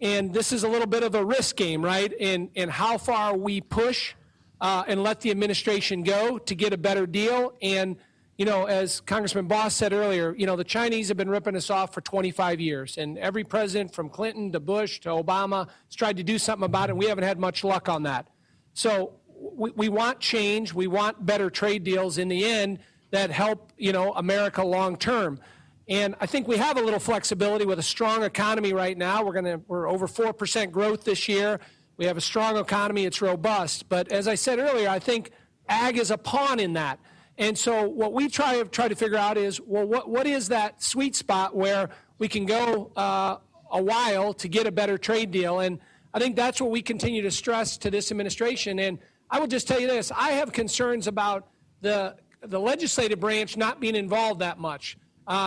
And this is a little bit of a risk game, right? In how far we push and let the administration go to get a better deal. And, you know, as Congressman Boss said earlier, you know, the Chinese have been ripping us off for 25 years. And every president from Clinton to Bush to Obama has tried to do something about it, and we haven't had much luck on that. So we want change. We want better trade deals in the end that help, you know, America long term. And I think we have a little flexibility with a strong economy right now. We're over 4% growth this year. We have a strong economy. It's robust. But as I said earlier, I think ag is a pawn in that. And so what we try to figure out is, well, what is that sweet spot where we can go a while to get a better trade deal? And I think that's what we continue to stress to this administration. And I will just tell you this, I have concerns about the legislative branch not being involved that much.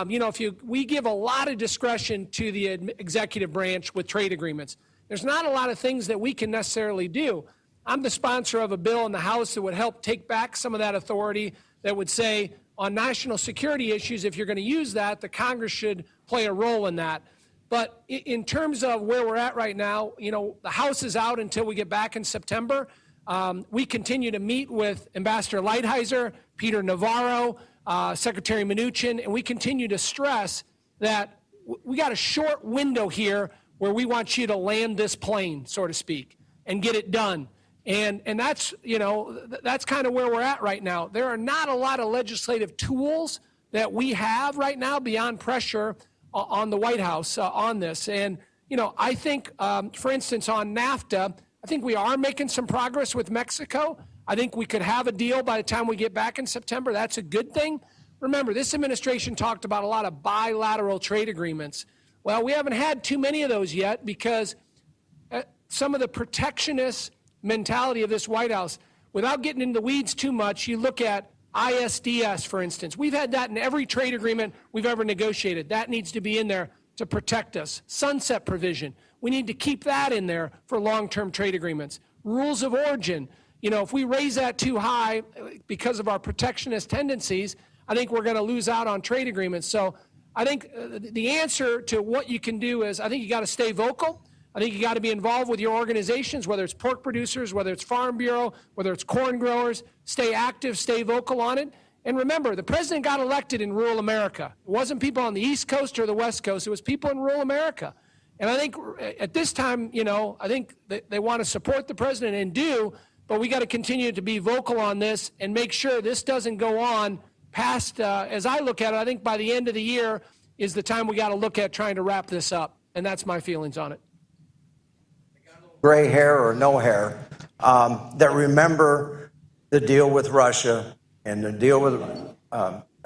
You know, we give a lot of discretion to the executive branch with trade agreements. There's not a lot of things that we can necessarily do. I'm the sponsor of a bill in the House that would help take back some of that authority, that would say on national security issues, if you're going to use that, the Congress should play a role in that. But in terms of where we're at right now, you know, the House is out until we get back in September. We continue to meet with Ambassador Lighthizer, Peter Navarro, Secretary Mnuchin, and we continue to stress that we got a short window here where we want you to land this plane, so to speak, and get it done. And that's, you know, that's kind of where we're at right now. There are not a lot of legislative tools that we have right now beyond pressure on the White House on this. And, you know, I think, for instance, on NAFTA, I think we are making some progress with Mexico. I think we could have a deal by the time we get back in September. That's a good thing. Remember, this administration talked about a lot of bilateral trade agreements. Well, we haven't had too many of those yet because some of the protectionist mentality of this White House, without getting into the weeds too much, you look at ISDS, for instance. We've had that in every trade agreement we've ever negotiated. That needs to be in there to protect us. Sunset provision. We need to keep that in there for long-term trade agreements. Rules of origin. You know, if we raise that too high because of our protectionist tendencies, I think we're going to lose out on trade agreements. So I think the answer to what you can do is, I think you got to stay vocal. I think you got to be involved with your organizations, whether it's pork producers, whether it's Farm Bureau, whether it's corn growers. Stay active, stay vocal on it. And remember, the president got elected in rural America. It wasn't people on the East Coast or the West Coast. It was people in rural America. And I think at this time, you know, I think they want to support the president and do, but we got to continue to be vocal on this and make sure this doesn't go on past, as I look at it, I think by the end of the year is the time we got to look at trying to wrap this up. And that's my feelings on it. Gray hair or no hair, that remember the deal with Russia and the deal with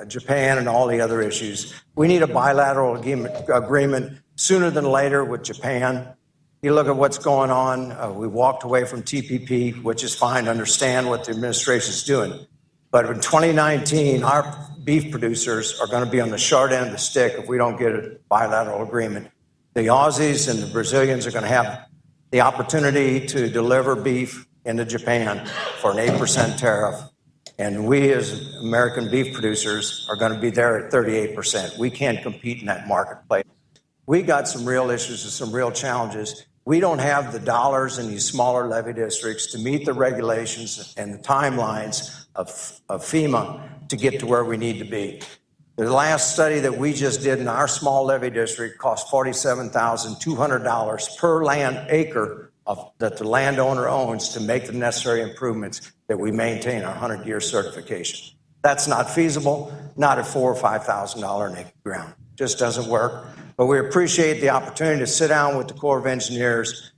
Japan and all the other issues. We need a bilateral agreement sooner than later with Japan. You look at what's going on. We walked away from TPP, which is fine, understand what the administration is doing. But in 2019, our beef producers are going to be on the short end of the stick if we don't get a bilateral agreement. The Aussies and the Brazilians are going to have the opportunity to deliver beef into Japan for an 8% tariff. And we as American beef producers are going to be there at 38%. We can't compete in that marketplace. We got some real issues and some real challenges. We don't have the dollars in these smaller levy districts to meet the regulations and the timelines of FEMA to get to where we need to be. The last study that we just did in our small levy district cost $47,200 per land acre that the landowner owns to make the necessary improvements that we maintain our 100-year certification. That's not feasible, not at $4,000 or $5,000 an acre ground. Just doesn't work. But we appreciate the opportunity to sit down with the Corps of Engineers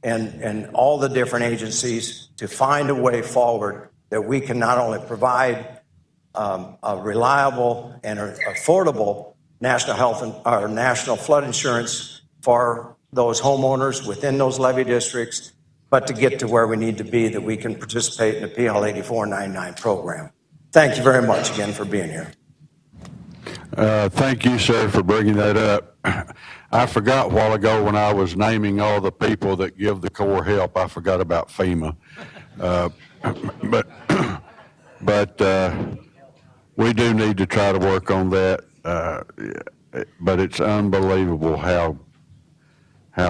and all the different agencies to find a way forward that we can not only provide a reliable and affordable national health or national flood insurance for those homeowners within those levy districts, but to get to where we need to be that we can participate in the PL 8499 program. Thank you very much again for being here. Thank you, sir, for bringing that up. I forgot a while ago when I was naming all the people that give the Corps help, I forgot about FEMA. But we do need to try to work on that. But it's unbelievable how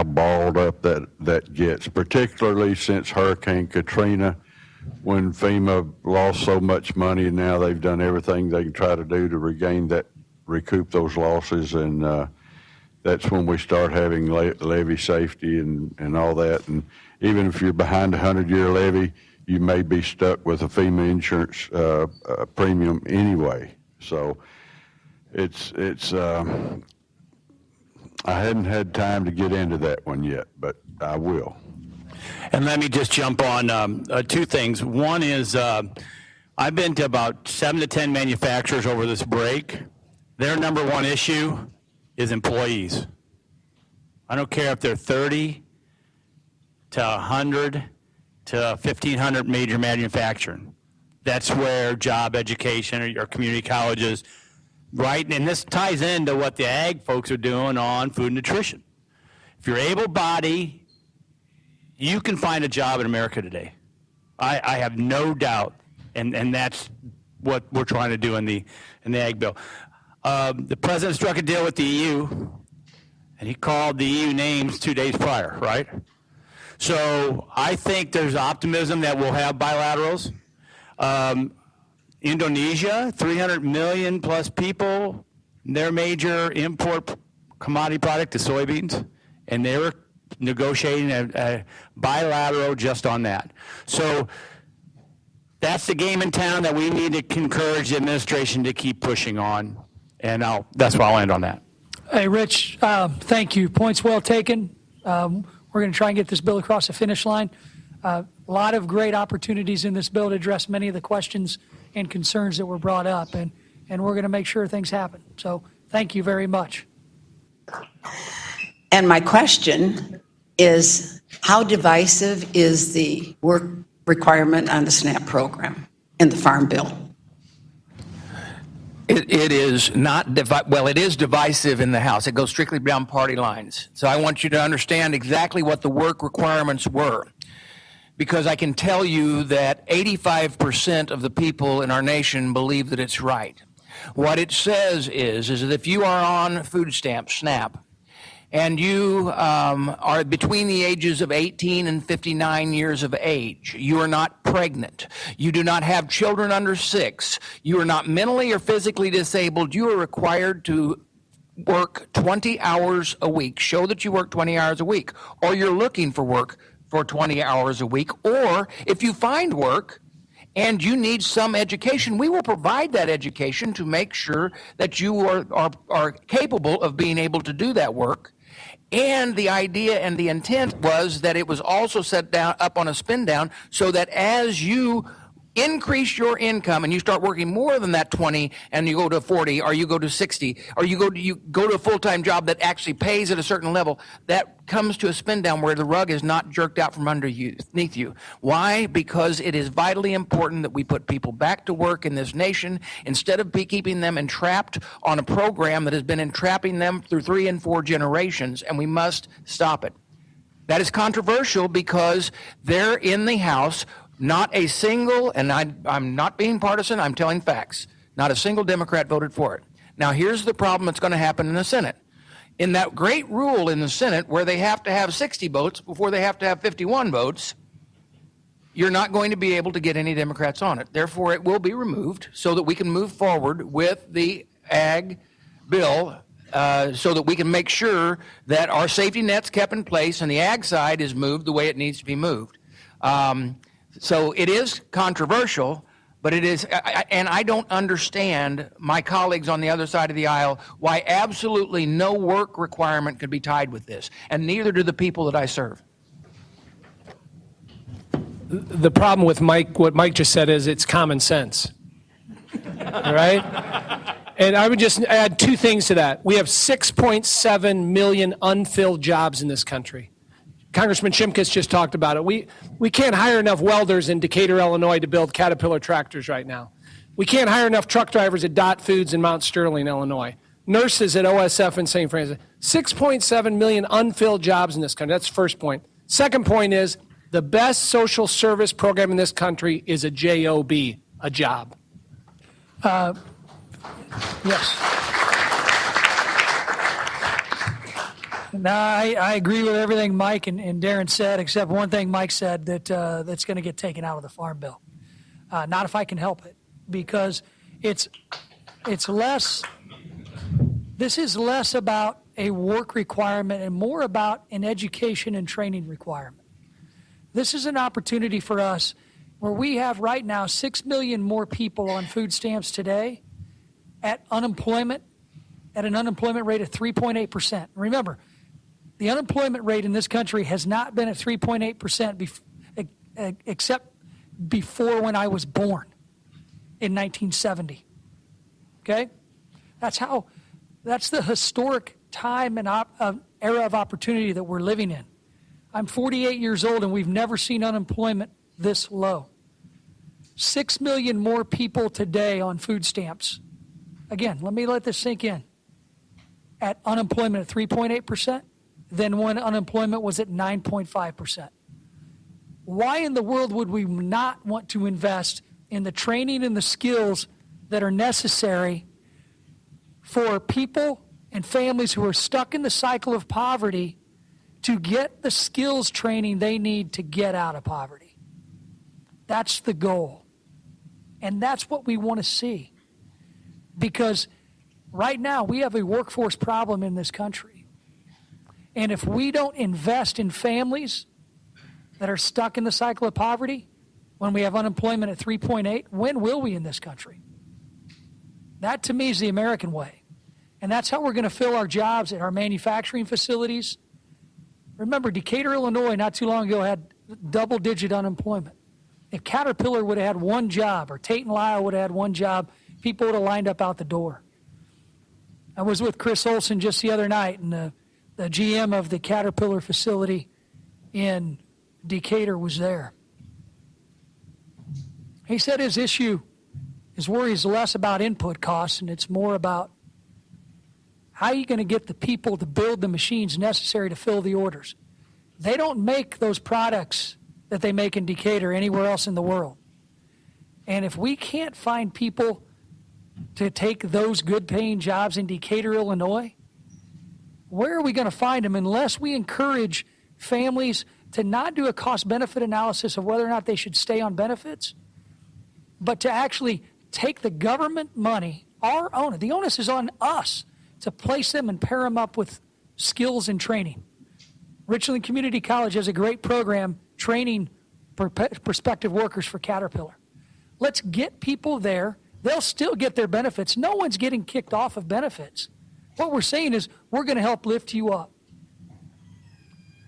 balled up that gets, particularly since Hurricane Katrina, when FEMA lost so much money, and now they've done everything they can try to do to recoup those losses, and that's when we start having levy safety and all that. And even if you're behind a 100-year levy, you may be stuck with a FEMA insurance premium anyway. So it's I hadn't had time to get into that one yet, but I will. And let me just jump on two things. One is I've been to about 7 to 10 manufacturers over this break. Their number one issue is employees. I don't care if they're 30 to 100 to 1,500 major manufacturing. That's where job education or community colleges, right? And this ties into what the ag folks are doing on food and nutrition. If you're able-bodied, you can find a job in America today. I have no doubt, and that's what we're trying to do in the ag bill. The president struck a deal with the EU, and he called the EU names 2 days prior, right? So I think there's optimism that we'll have bilaterals. Indonesia, 300 million plus people, their major import commodity product is soybeans, and they were negotiating a bilateral just on that. So that's the game in town that we need to encourage the administration to keep pushing on, and that's where I'll end on that. Hey, Rich, thank you. Points well taken. We're going to try and get this bill across the finish line. A lot of great opportunities in this bill to address many of the questions and concerns that were brought up, and we're going to make sure things happen. So thank you very much. And my question is, how divisive is the work requirement on the SNAP program in the Farm Bill? It is not it is divisive in the House. It goes strictly beyond party lines. So I want you to understand exactly what the work requirements were, because I can tell you that 85% of the people in our nation believe that it's right. What it says is that if you are on food stamps, SNAP, and you are between the ages of 18 and 59 years of age, you are not pregnant, you do not have children under 6, you are not mentally or physically disabled, you are required to work 20 hours a week. Show that you work 20 hours a week, or you're looking for work for 20 hours a week, or if you find work and you need some education, we will provide that education to make sure that you are capable of being able to do that work. And the idea and the intent was that it was also set down up on a spin down, so that as you increase your income and you start working more than that 20 and you go to 40 or you go to 60 or you go to a full-time job that actually pays at a certain level, that comes to a spin down where the rug is not jerked out from underneath you. Why? Because it is vitally important that we put people back to work in this nation instead of keeping them entrapped on a program that has been entrapping them through 3 and 4 generations, and we must stop it. That is controversial because they're in the House. Not a single, and I'm not being partisan, I'm telling facts, not a single Democrat voted for it. Now here's the problem that's going to happen in the Senate. In that great rule in the Senate where they have to have 60 votes before they have to have 51 votes, you're not going to be able to get any Democrats on it. Therefore, it will be removed so that we can move forward with the ag bill so that we can make sure that our safety net's kept in place and the ag side is moved the way it needs to be moved. So it is controversial, but it is, and I don't understand my colleagues on the other side of the aisle why absolutely no work requirement could be tied with this, and neither do the people that I serve. The problem with what Mike just said is it's common sense. All right? And I would just add two things to that. We have 6.7 million unfilled jobs in this country. Congressman Shimkus just talked about it. We can't hire enough welders in Decatur, Illinois to build Caterpillar tractors right now. We can't hire enough truck drivers at Dot Foods in Mount Sterling, Illinois. Nurses at OSF in St. Francis. 6.7 million unfilled jobs in this country. That's the first point. Second point is the best social service program in this country is a job, a job. Yes. No, I agree with everything Mike and Darren said, except one thing Mike said that's going to get taken out of the Farm Bill. Not if I can help it, because it's less. This is less about a work requirement and more about an education and training requirement. This is an opportunity for us where we have right now 6 million more people on food stamps today at an unemployment rate of 3.8%. Remember, the unemployment rate in this country has not been at 3.8% except before when I was born in 1970. Okay? That's the historic time and era of opportunity that we're living in. I'm 48 years old and we've never seen unemployment this low. 6 million more people today on food stamps. Again, let me let this sink in. At unemployment at 3.8% than when unemployment was at 9.5%. Why in the world would we not want to invest in the training and the skills that are necessary for people and families who are stuck in the cycle of poverty to get the skills training they need to get out of poverty? That's the goal. And that's what we want to see. Because right now we have a workforce problem in this country. And if we don't invest in families that are stuck in the cycle of poverty, when we have unemployment at 3.8, when will we in this country? That to me is the American way. And that's how we're going to fill our jobs at our manufacturing facilities. Remember, Decatur, Illinois, not too long ago had double-digit unemployment. If Caterpillar would have had one job, or Tate and Lyle would have had one job, people would have lined up out the door. I was with Chris Olson just the other night, and the GM of the Caterpillar facility in Decatur was there. He said his worry is less about input costs, and it's more about how are you going to get the people to build the machines necessary to fill the orders. They don't make those products that they make in Decatur anywhere else in the world. And if we can't find people to take those good-paying jobs in Decatur, Illinois, where are we going to find them unless we encourage families to not do a cost-benefit analysis of whether or not they should stay on benefits, but to actually take the government money, our own, the onus is on us to place them and pair them up with skills and training. Richland Community College has a great program training prospective workers for Caterpillar. Let's get people there. They'll still get their benefits. No one's getting kicked off of benefits. What we're saying is we're going to help lift you up.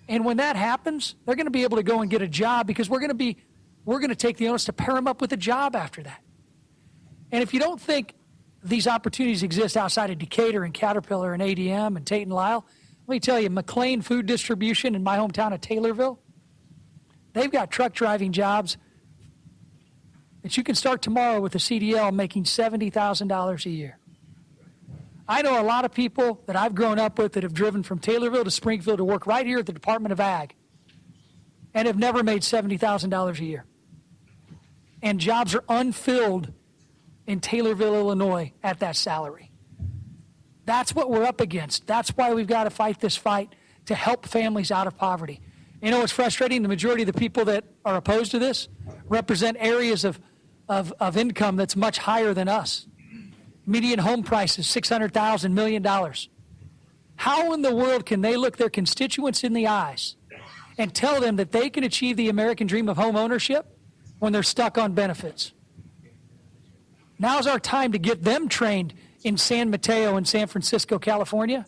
And when that happens, they're going to be able to go and get a job because we're going to take the onus to pair them up with a job after that. And if you don't think these opportunities exist outside of Decatur and Caterpillar and ADM and Tate and Lyle, let me tell you, McLean Food Distribution in my hometown of Taylorville, they've got truck driving jobs that you can start tomorrow with a CDL making $70,000 a year. I know a lot of people that I've grown up with that have driven from Taylorville to Springfield to work right here at the Department of Ag and have never made $70,000 a year. And jobs are unfilled in Taylorville, Illinois at that salary. That's what we're up against. That's why we've got to fight this fight to help families out of poverty. You know what's frustrating? The majority of the people that are opposed to this represent areas of income that's much higher than us. Median home prices, $600,000, $1 million. How in the world can they look their constituents in the eyes and tell them that they can achieve the American dream of home ownership when they're stuck on benefits? Now's our time to get them trained in San Mateo and San Francisco, California,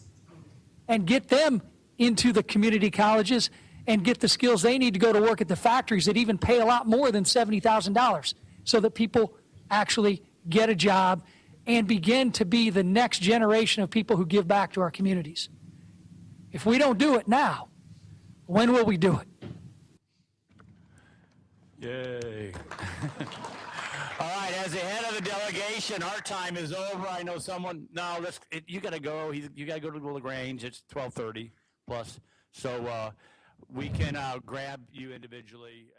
and get them into the community colleges and get the skills they need to go to work at the factories that even pay a lot more than $70,000 so that people actually get a job and begin to be the next generation of people who give back to our communities. If we don't do it now, when will we do it? Yay. All right, as the head of the delegation, our time is over. I know someone, no, you got to go. You got to go to LaGrange. It's 12:30 plus. So we can grab you individually.